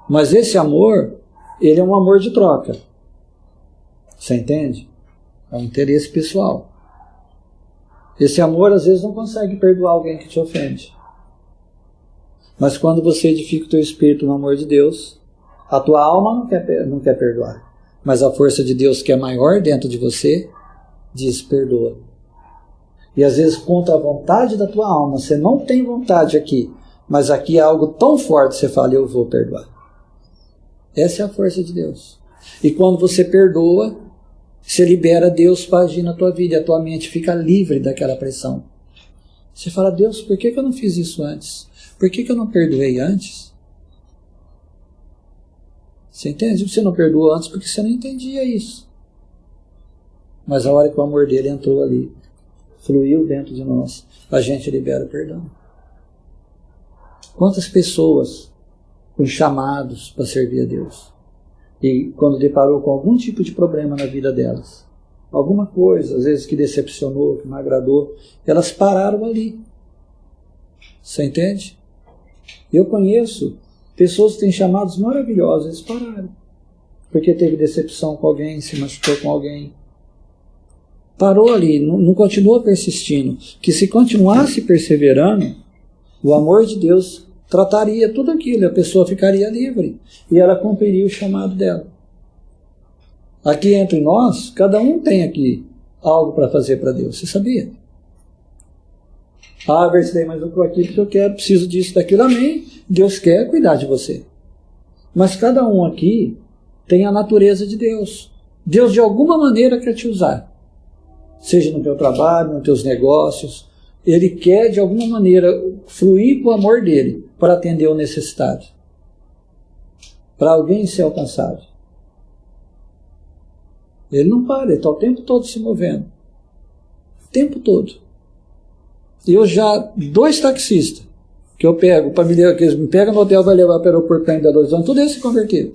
Mas esse amor, ele é um amor de troca. Você entende? É um interesse pessoal. Esse amor às vezes não consegue perdoar alguém que te ofende. Mas quando você edifica o teu espírito no amor de Deus, a tua alma não quer perdoar. Mas a força de Deus, que é maior dentro de você, diz, perdoa. E às vezes contra a vontade da tua alma, você não tem vontade aqui, mas aqui é algo tão forte, você fala, eu vou perdoar. Essa é a força de Deus. E quando você perdoa, você libera Deus para agir na tua vida, e a tua mente fica livre daquela pressão. Você fala, Deus, por que eu não fiz isso antes? Por que eu não perdoei antes? Você entende? Você não perdoou antes porque você não entendia isso. Mas a hora que o amor dele entrou ali, fluiu dentro de nós, a gente libera o perdão. Quantas pessoas com chamados para servir a Deus, E quando deparou com algum tipo de problema na vida delas, alguma coisa, às vezes que decepcionou, que não agradou, elas pararam ali. Você entende? Eu conheço pessoas que têm chamados maravilhosos, eles pararam. Porque teve decepção com alguém, se machucou com alguém. Parou ali, não continuou persistindo. Que se continuasse perseverando, o amor de Deus trataria tudo aquilo, a pessoa ficaria livre e ela cumpriria o chamado dela. Aqui entre nós, cada um tem aqui algo para fazer para Deus, você sabia? Ah, Versilei, mas eu estou aqui porque eu quero, preciso disso, daquilo, amém. Deus quer cuidar de você. Mas cada um aqui tem a natureza de Deus. Deus de alguma maneira quer te usar. Seja no teu trabalho, nos teus negócios. Ele quer de alguma maneira fluir com o amor dele para atender o necessitado. Para alguém ser alcançado. Ele não para, ele está o tempo todo se movendo. O tempo todo. Eu já, 2 taxistas que eu pego, para me levar, que eles me pegam no hotel, vai levar para o aeroporto em Belo Horizonte, tudo eles se converteram.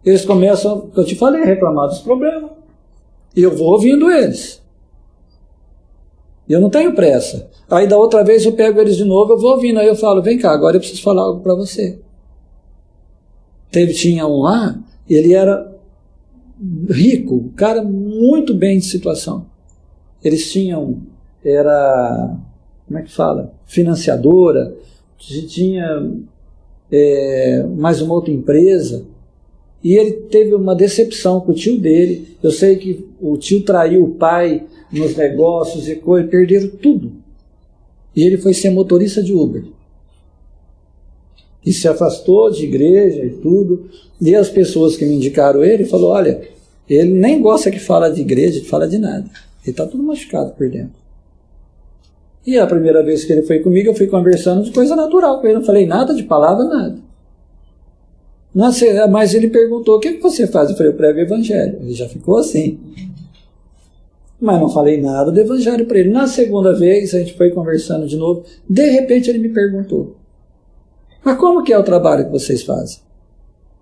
Eles começam, eu te falei, a reclamar dos problemas. E eu vou ouvindo eles. Eu não tenho pressa. Aí da outra vez eu pego eles de novo, eu vou ouvindo, aí eu falo, vem cá, agora eu preciso falar algo para você. Tinha um lá, ele era rico, um cara muito bem de situação. Eles tinham, como é que fala? Financiadora, tinha mais uma outra empresa, e ele teve uma decepção com o tio dele. Eu sei que o tio traiu o pai nos negócios e coisas, perderam tudo. E ele foi ser motorista de Uber. E se afastou de igreja e tudo. E as pessoas que me indicaram ele, falou, olha, ele nem gosta que fala de igreja, fala de nada. Ele está tudo machucado por dentro. E a primeira vez que ele foi comigo, eu fui conversando de coisa natural com ele. Não falei nada de palavra, nada. Mas ele perguntou, o que você faz? Eu falei, eu prego o evangelho. Ele já ficou assim. Mas não falei nada do evangelho para ele. Na segunda vez, a gente foi conversando de novo. De repente, ele me perguntou, mas como que é o trabalho que vocês fazem?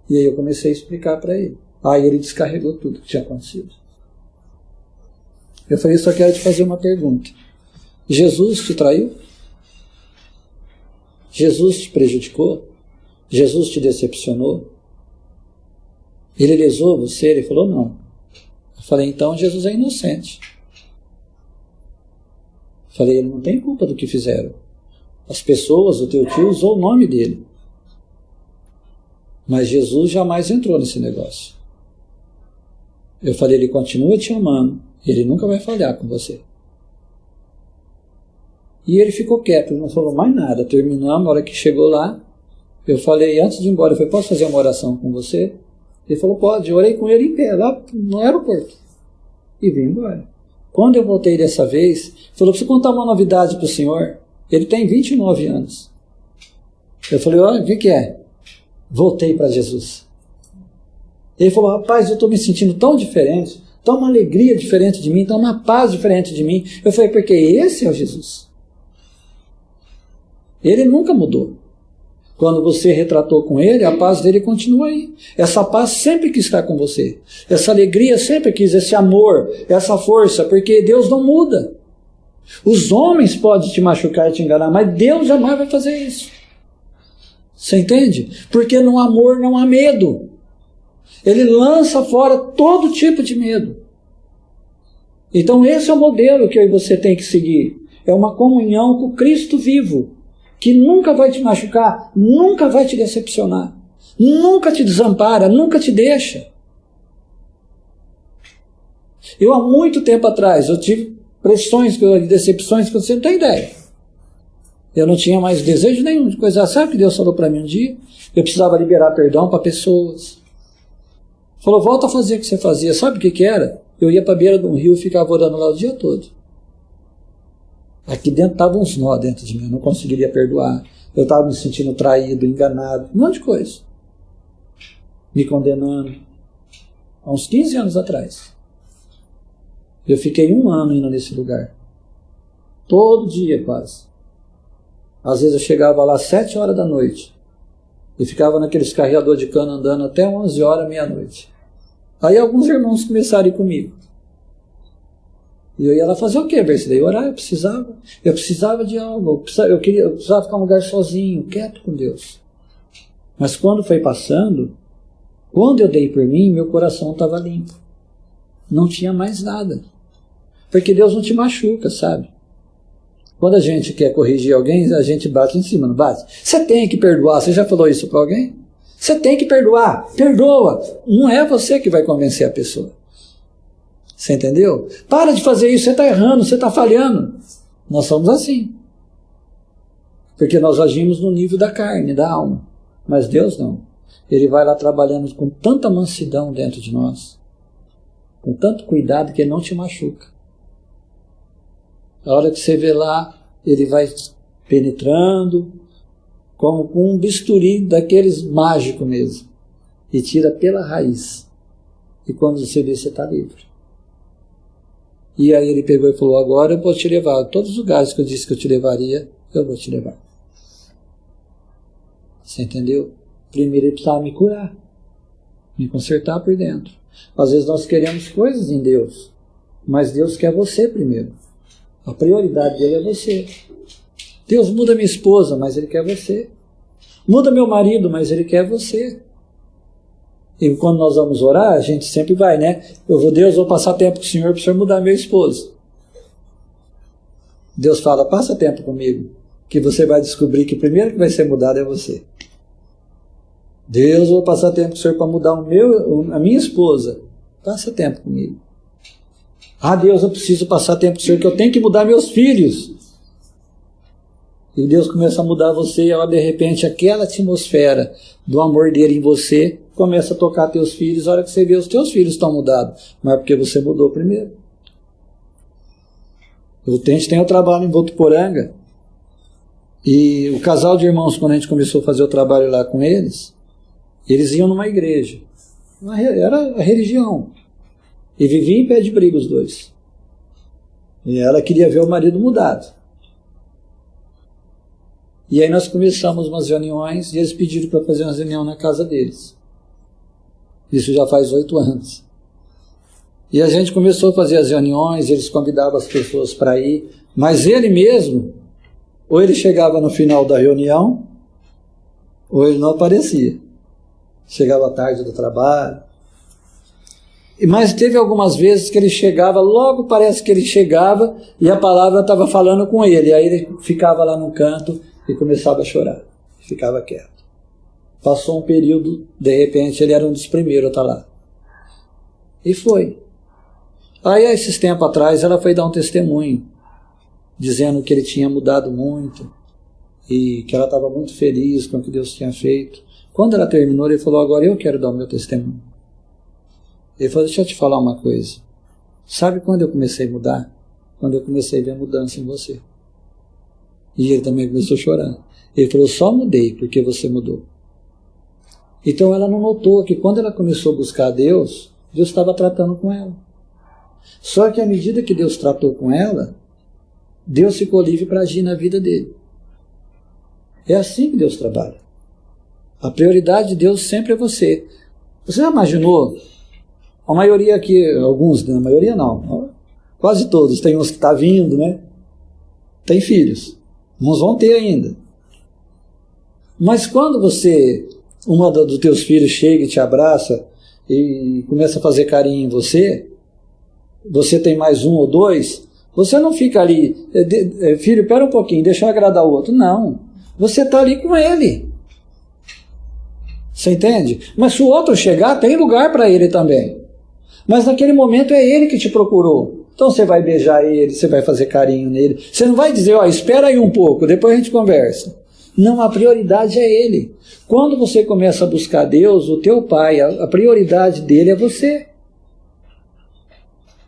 E aí eu comecei a explicar para ele. Aí ele descarregou tudo que tinha acontecido. Eu falei, só quero te fazer uma pergunta. Jesus te traiu? Jesus te prejudicou? Jesus te decepcionou? Ele lesou você? Ele falou, não. Eu falei, então Jesus é inocente. Eu falei, ele não tem culpa do que fizeram. As pessoas, o teu tio usou o nome dele. Mas Jesus jamais entrou nesse negócio. Eu falei, ele continua te amando. Ele nunca vai falhar com você. E ele ficou quieto, ele não falou mais nada. Terminamos, a hora que chegou lá, eu falei, antes de ir embora, eu falei, posso fazer uma oração com você? Ele falou, pode. Eu orei com ele em pé, lá no aeroporto. E vim embora. Quando eu voltei dessa vez, ele falou, preciso contar uma novidade para o senhor. Ele tem 29 anos. Eu falei, olha, o que é? Voltei para Jesus. Ele falou, rapaz, eu estou me sentindo tão diferente, tão uma alegria diferente de mim, tão uma paz diferente de mim. Eu falei, porque esse é o Jesus. Ele nunca mudou. Quando você retratou com ele, a paz dele continua aí. Essa paz sempre que está com você. Essa alegria sempre quis, esse amor, essa força, porque Deus não muda. Os homens podem te machucar e te enganar, mas Deus jamais vai fazer isso. Você entende? Porque no amor não há medo. Ele lança fora todo tipo de medo. Então esse é o modelo que eu e você tem que seguir. É uma comunhão com Cristo vivo, que nunca vai te machucar, nunca vai te decepcionar, nunca te desampara, nunca te deixa. Eu há muito tempo atrás, eu tive pressões, decepções que você não tem ideia. Eu não tinha mais desejo nenhum de coisa. Sabe o que Deus falou para mim um dia? Eu precisava liberar perdão para pessoas. Falou, volta a fazer o que você fazia. Sabe o que era? Eu ia para a beira de um rio e ficava orando lá o dia todo. Aqui dentro estavam uns nó dentro de mim, eu não conseguiria perdoar. Eu estava me sentindo traído, enganado, um monte de coisa. Me condenando. Há uns 15 anos atrás. Eu fiquei 1 ano indo nesse lugar. Todo dia quase. Às vezes eu chegava lá às 7 horas da noite. E ficava naqueles carreador de cana andando até 11 horas, meia-noite. Aí alguns irmãos começaram a ir comigo. E eu ia lá fazer o quê, Bercilei? Orar, eu precisava de algo, eu precisava ficar num lugar sozinho, quieto com Deus. Mas quando foi passando, quando eu dei por mim, meu coração estava limpo. Não tinha mais nada. Porque Deus não te machuca, sabe? Quando a gente quer corrigir alguém, a gente bate em cima, não bate? Você tem que perdoar. Você já falou isso para alguém? Você tem que perdoar. Perdoa. Não é você que vai convencer a pessoa. Você entendeu? Para de fazer isso, você está errando, você está falhando. Nós somos assim. Porque nós agimos no nível da carne, da alma. Mas Deus não. Ele vai lá trabalhando com tanta mansidão dentro de nós, com tanto cuidado que ele não te machuca. A hora que você vê lá, ele vai penetrando, como com um bisturi daqueles mágicos mesmo, e tira pela raiz. E quando você vê, você está livre. E aí ele pegou e falou, agora eu vou te levar. Todos os lugares que eu disse que eu te levaria, eu vou te levar. Você entendeu? Primeiro ele precisava me curar, me consertar por dentro. Às vezes nós queremos coisas em Deus, mas Deus quer você primeiro. A prioridade dele é você. Deus muda minha esposa, mas ele quer você. Muda meu marido, mas ele quer você. E quando nós vamos orar, a gente sempre vai, né? Deus, vou passar tempo com o Senhor para o Senhor mudar meu esposo. Deus fala, passa tempo comigo, que você vai descobrir que o primeiro que vai ser mudado é você. Deus, vou passar tempo com o Senhor para mudar a minha esposa. Passa tempo comigo. Ah, Deus, eu preciso passar tempo com o Senhor, que eu tenho que mudar meus filhos. E Deus começa a mudar você, e de repente aquela atmosfera do amor dele em você começa a tocar teus filhos. A hora que você vê, os teus filhos estão mudados, mas porque você mudou primeiro. A gente tem o trabalho em Votuporanga, e o casal de irmãos, quando a gente começou a fazer o trabalho lá com eles iam numa igreja, era a religião, e viviam em pé de briga os dois, e ela queria ver o marido mudado. E aí nós começamos umas reuniões, e eles pediram para fazer uma reunião na casa deles. Isso já faz 8 anos. E a gente começou a fazer as reuniões, eles convidavam as pessoas para ir, mas ele mesmo, ou ele chegava no final da reunião, ou ele não aparecia. Chegava tarde do trabalho. Mas teve algumas vezes que ele chegava, logo parece que ele chegava, e a palavra estava falando com ele, aí ele ficava lá no canto e começava a chorar, ficava quieto. Passou um período, de repente ele era um dos primeiros a estar lá. E foi. Aí, esses tempos atrás, ela foi dar um testemunho, dizendo que ele tinha mudado muito, e que ela estava muito feliz com o que Deus tinha feito. Quando ela terminou, ele falou, agora eu quero dar o meu testemunho. Ele falou, deixa eu te falar uma coisa. Sabe quando eu comecei a mudar? Quando eu comecei a ver a mudança em você. E ele também começou a chorar. Ele falou, só mudei porque você mudou. Então ela não notou que quando ela começou a buscar a Deus, Deus estava tratando com ela. Só que à medida que Deus tratou com ela, Deus ficou livre para agir na vida dele. É assim que Deus trabalha. A prioridade de Deus sempre é você. Você já imaginou? A maioria aqui, alguns, né? A maioria não, quase todos, tem uns que estão vindo, né? Tem filhos. Uns vão ter ainda. Mas quando uma dos teus filhos chega e te abraça e começa a fazer carinho em você, você tem mais um ou dois, você não fica ali, filho, pera um pouquinho, deixa eu agradar o outro. Não, você está ali com ele. Você entende? Mas se o outro chegar, tem lugar para ele também. Mas naquele momento é ele que te procurou. Então você vai beijar ele, você vai fazer carinho nele. Você não vai dizer, espera aí um pouco, depois a gente conversa. Não, a prioridade é ele. Quando você começa a buscar Deus, o teu pai, a prioridade dele é você.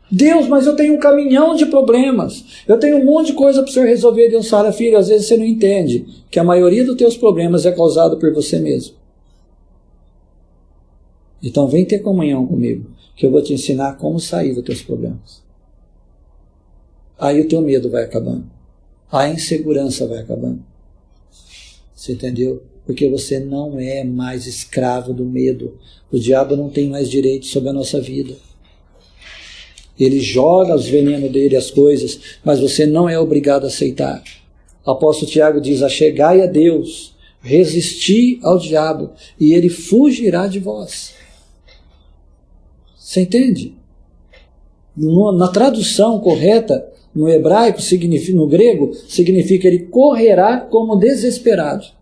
Deus, mas eu tenho um caminhão de problemas. Eu tenho um monte de coisa para o senhor resolver. Deus fala, filho, às vezes você não entende que a maioria dos teus problemas é causado por você mesmo. Então vem ter comunhão comigo, que eu vou te ensinar como sair dos teus problemas. Aí o teu medo vai acabando. A insegurança vai acabando. Você entendeu? Porque você não é mais escravo do medo. O diabo não tem mais direito sobre a nossa vida. Ele joga os venenos dele, as coisas, mas você não é obrigado a aceitar. O apóstolo Tiago diz: achegai a Deus, resisti ao diabo, e ele fugirá de vós. Você entende? Na tradução correta, no hebraico, no grego, significa ele correrá como desesperado.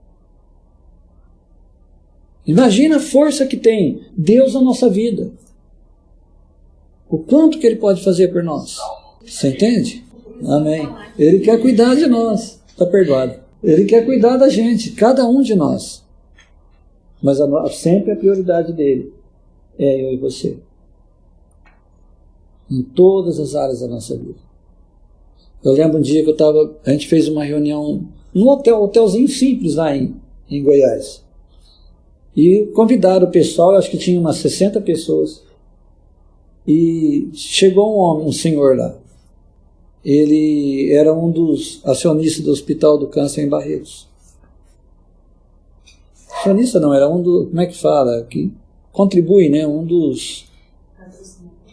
Imagina a força que tem Deus na nossa vida. O quanto que Ele pode fazer por nós. Você entende? Amém. Ele quer cuidar de nós. Está perdoado. Ele quer cuidar da gente, cada um de nós. Mas sempre a prioridade dele é eu e você. Em todas as áreas da nossa vida. Eu lembro um dia que a gente fez uma reunião num hotelzinho simples lá em Goiás. E convidaram o pessoal, acho que tinha umas 60 pessoas. E chegou um senhor lá. Ele era um dos acionistas do Hospital do Câncer em Barretos. Acionista não, era um dos, como é que fala? Que contribui, né? Um dos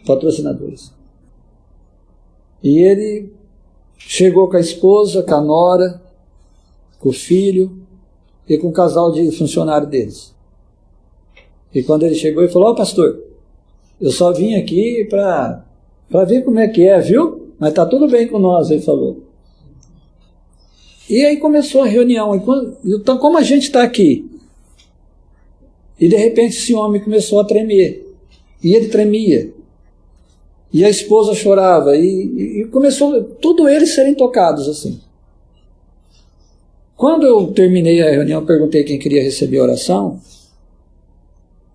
patrocinadores. E ele chegou com a esposa, com a nora, com o filho e com o casal de funcionário deles. E quando ele chegou, ele falou: ó, pastor, eu só vim aqui para ver como é que é, viu? Mas tá tudo bem com nós, ele falou. E aí começou a reunião. Então, como a gente está aqui? E de repente esse homem começou a tremer. E ele tremia. E a esposa chorava. E começou tudo eles serem tocados assim. Quando eu terminei a reunião, perguntei quem queria receber a oração.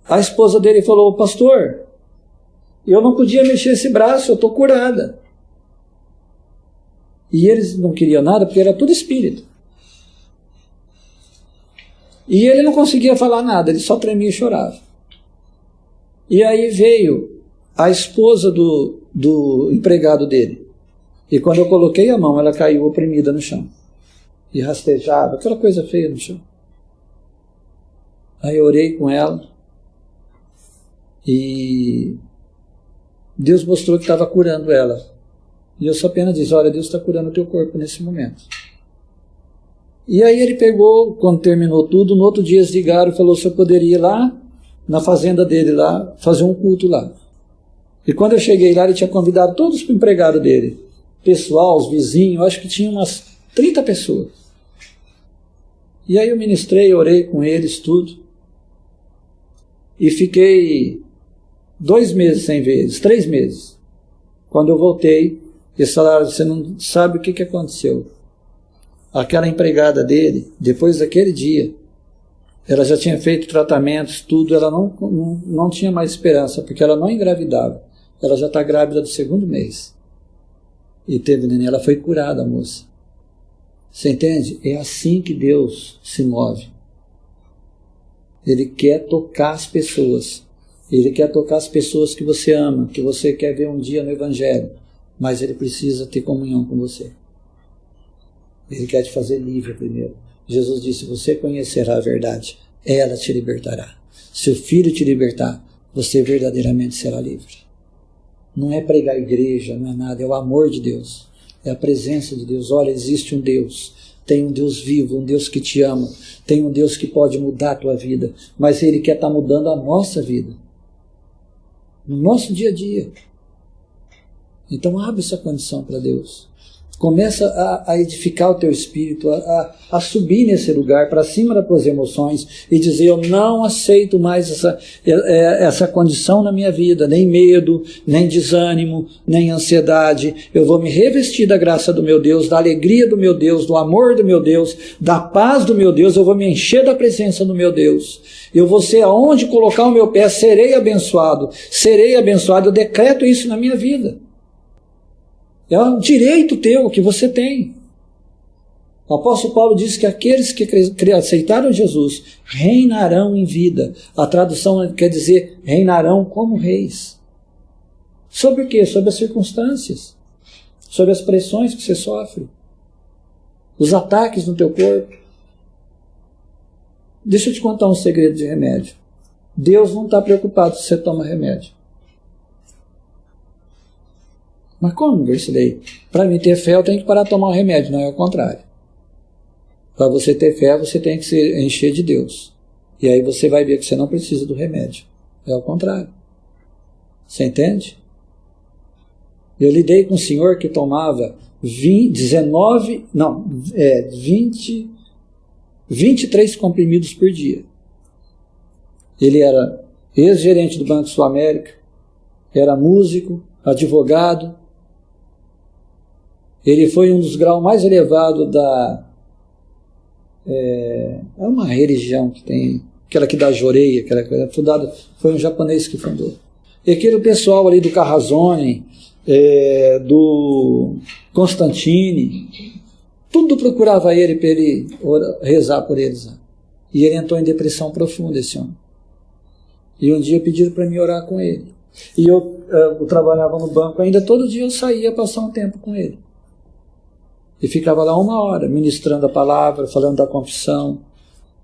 A esposa dele falou: pastor, eu não podia mexer esse braço, eu estou curada. E eles não queriam nada porque era tudo espírito. E ele não conseguia falar nada, ele só tremia e chorava. E aí veio a esposa do empregado dele. E quando eu coloquei a mão, ela caiu oprimida no chão. E rastejava, aquela coisa feia no chão. Aí eu orei com ela. E Deus mostrou que estava curando ela. E eu só apenas disse: olha, Deus está curando o teu corpo nesse momento. E aí ele pegou, quando terminou tudo, no outro dia eles ligaram e falou se eu poderia ir lá, na fazenda dele lá, fazer um culto lá. E quando eu cheguei lá, ele tinha convidado todos os empregados dele. Pessoal, os vizinhos, acho que tinha umas 30 pessoas. E aí eu ministrei, orei com eles, tudo. E fiquei 2 meses sem ver eles, 3 meses. Quando eu voltei, eles falaram: você não sabe o que aconteceu. Aquela empregada dele, depois daquele dia, ela já tinha feito tratamentos, tudo, ela não tinha mais esperança, porque ela não engravidava. Ela já está grávida do 2º mês. E teve neném, ela foi curada, a moça. Você entende? É assim que Deus se move. Ele quer tocar as pessoas. Ele quer tocar as pessoas que você ama, que você quer ver um dia no Evangelho. Mas ele precisa ter comunhão com você. Ele quer te fazer livre primeiro. Jesus disse: você conhecerá a verdade, ela te libertará. Se o Filho te libertar, você verdadeiramente será livre. Não é pregar a igreja, não é nada, é o amor de Deus. É a presença de Deus. Olha, existe um Deus. Tem um Deus vivo, um Deus que te ama. Tem um Deus que pode mudar a tua vida. Mas Ele quer estar mudando a nossa vida. No nosso dia a dia. Então abre essa condição para Deus. Começa a edificar o teu espírito, a subir nesse lugar, para cima das tuas emoções, e dizer: eu não aceito mais essa condição na minha vida, nem medo, nem desânimo, nem ansiedade. Eu vou me revestir da graça do meu Deus, da alegria do meu Deus, do amor do meu Deus, da paz do meu Deus. Eu vou me encher da presença do meu Deus. Eu vou ser aonde colocar o meu pé, serei abençoado. Eu decreto isso na minha vida. É um direito teu que você tem. O apóstolo Paulo diz que aqueles que aceitaram Jesus reinarão em vida. A tradução quer dizer reinarão como reis. Sobre o quê? Sobre as circunstâncias. Sobre as pressões que você sofre. Os ataques no teu corpo. Deixa eu te contar um segredo de remédio. Deus não está preocupado se você toma remédio. Mas como isso daí? Para mim ter fé, eu tenho que parar de tomar um remédio. Não é o contrário. Para você ter fé, você tem que se encher de Deus. E aí você vai ver que você não precisa do remédio. É o contrário. Você entende? Eu lidei com um senhor que tomava 23 comprimidos por dia. Ele era ex-gerente do Banco Sul América, era músico, advogado. Ele foi um dos graus mais elevados é uma religião que tem, aquela que dá Joreia, aquela que é fundada, foi um japonês que fundou. E aquele pessoal ali do Carrazone, do Constantini, tudo procurava ele para ele rezar por eles. E ele entrou em depressão profunda, esse homem. E um dia pediram para mim orar com ele. E eu trabalhava no banco ainda, todo dia eu saía passar um tempo com ele. E ficava lá 1 hora, ministrando a palavra, falando da confissão.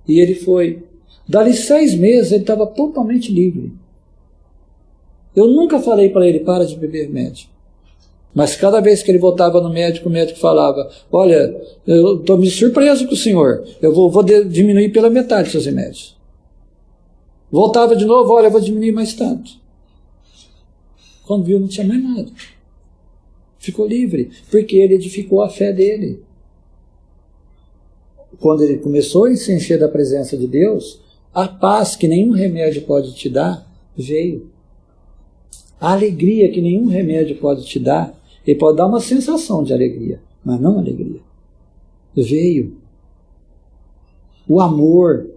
E ele foi. Dali 6 meses, ele estava totalmente livre. Eu nunca falei para ele, para de beber remédio. Mas cada vez que ele voltava no médico, o médico falava, olha, eu estou me surpreso com o senhor, eu vou diminuir pela metade seus remédios. Voltava de novo, olha, eu vou diminuir mais tanto. Quando viu, não tinha mais nada. Ficou livre, porque ele edificou a fé dele. Quando ele começou a se encher da presença de Deus, a paz que nenhum remédio pode te dar, veio. A alegria que nenhum remédio pode te dar, ele pode dar uma sensação de alegria, mas não alegria. Veio. O amor,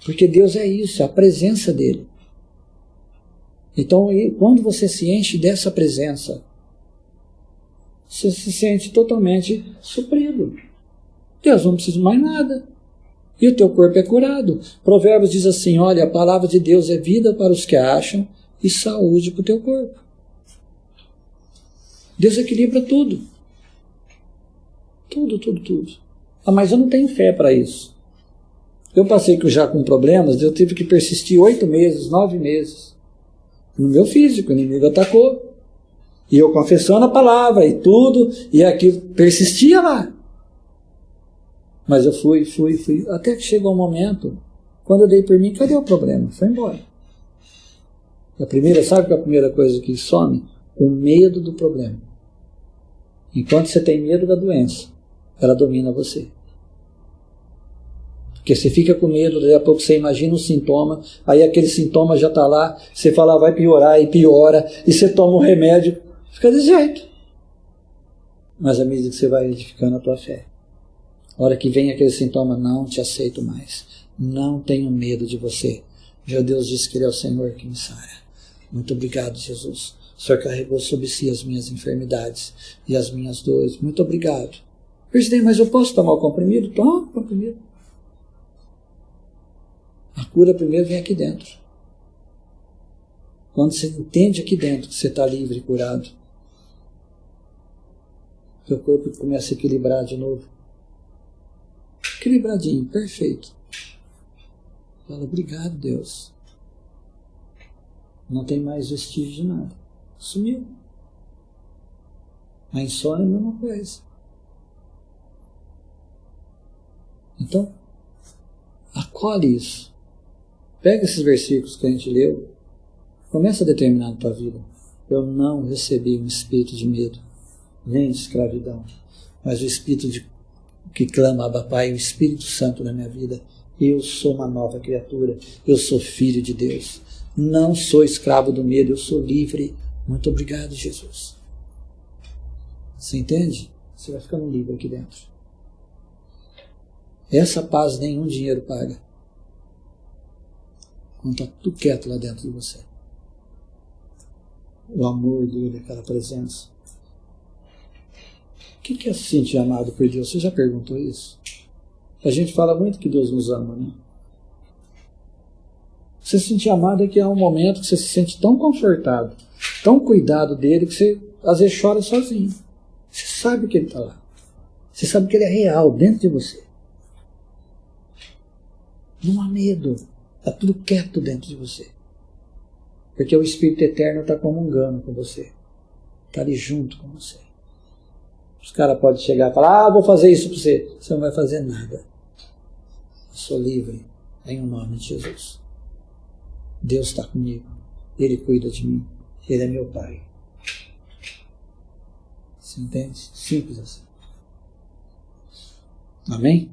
porque Deus é isso, é a presença dele. Então, quando você se enche dessa presença, você se sente totalmente suprido. Deus não precisa mais nada. E o teu corpo é curado. Provérbios diz assim, olha, a palavra de Deus é vida para os que a acham e saúde para o teu corpo. Deus equilibra tudo. Tudo, tudo, tudo. Ah, mas eu não tenho fé para isso. Eu passei já com problemas, eu tive que persistir 8 meses, 9 meses. No meu físico, o inimigo atacou. E eu confessando a palavra e tudo, e aquilo persistia lá. Mas eu fui, até que chegou um momento, quando eu dei por mim, cadê o problema? Foi embora. Sabe qual é a primeira coisa que some? O medo do problema. Enquanto você tem medo da doença, ela domina você. Porque você fica com medo, daqui a pouco você imagina um sintoma, aí aquele sintoma já está lá, você fala vai piorar e piora, e você toma um remédio, fica desse jeito. Mas à medida que você vai edificando a tua fé, a hora que vem aquele sintoma, não te aceito mais, não tenho medo de você. Meu Deus disse que Ele é o Senhor que me sara. Muito obrigado, Jesus. O Senhor carregou sobre si as minhas enfermidades e as minhas dores. Muito obrigado. Presidente, mas eu posso tomar o comprimido? Toma o comprimido. A cura primeiro vem aqui dentro. Quando você entende aqui dentro que você está livre e curado, seu corpo começa a equilibrar de novo. Equilibradinho, perfeito. Fala, obrigado, Deus. Não tem mais vestígio de nada. Sumiu. A insônia é a mesma coisa. Então, acolhe isso. Pega esses versículos que a gente leu, começa a determinar na tua vida. Eu não recebi um espírito de medo, nem de escravidão, mas o espírito que clama, Abba Pai, o Espírito Santo na minha vida. Eu sou uma nova criatura, eu sou filho de Deus. Não sou escravo do medo, eu sou livre. Muito obrigado, Jesus. Você entende? Você vai ficando livre aqui dentro. Essa paz nenhum dinheiro paga. Quando está tudo quieto lá dentro de você. O amor dele, aquela presença. O que é se sentir amado por Deus? Você já perguntou isso? A gente fala muito que Deus nos ama, né? Você se sentir amado é que há um momento que você se sente tão confortado, tão cuidado dele, que você às vezes chora sozinho. Você sabe que ele está lá. Você sabe que ele é real dentro de você. Não há medo. Está tudo quieto dentro de você. Porque o Espírito Eterno está comungando com você. Está ali junto com você. Os caras podem chegar e falar, vou fazer isso para você. Você não vai fazer nada. Eu sou livre em nome de Jesus. Deus está comigo. Ele cuida de mim. Ele é meu Pai. Você entende? Simples assim. Amém?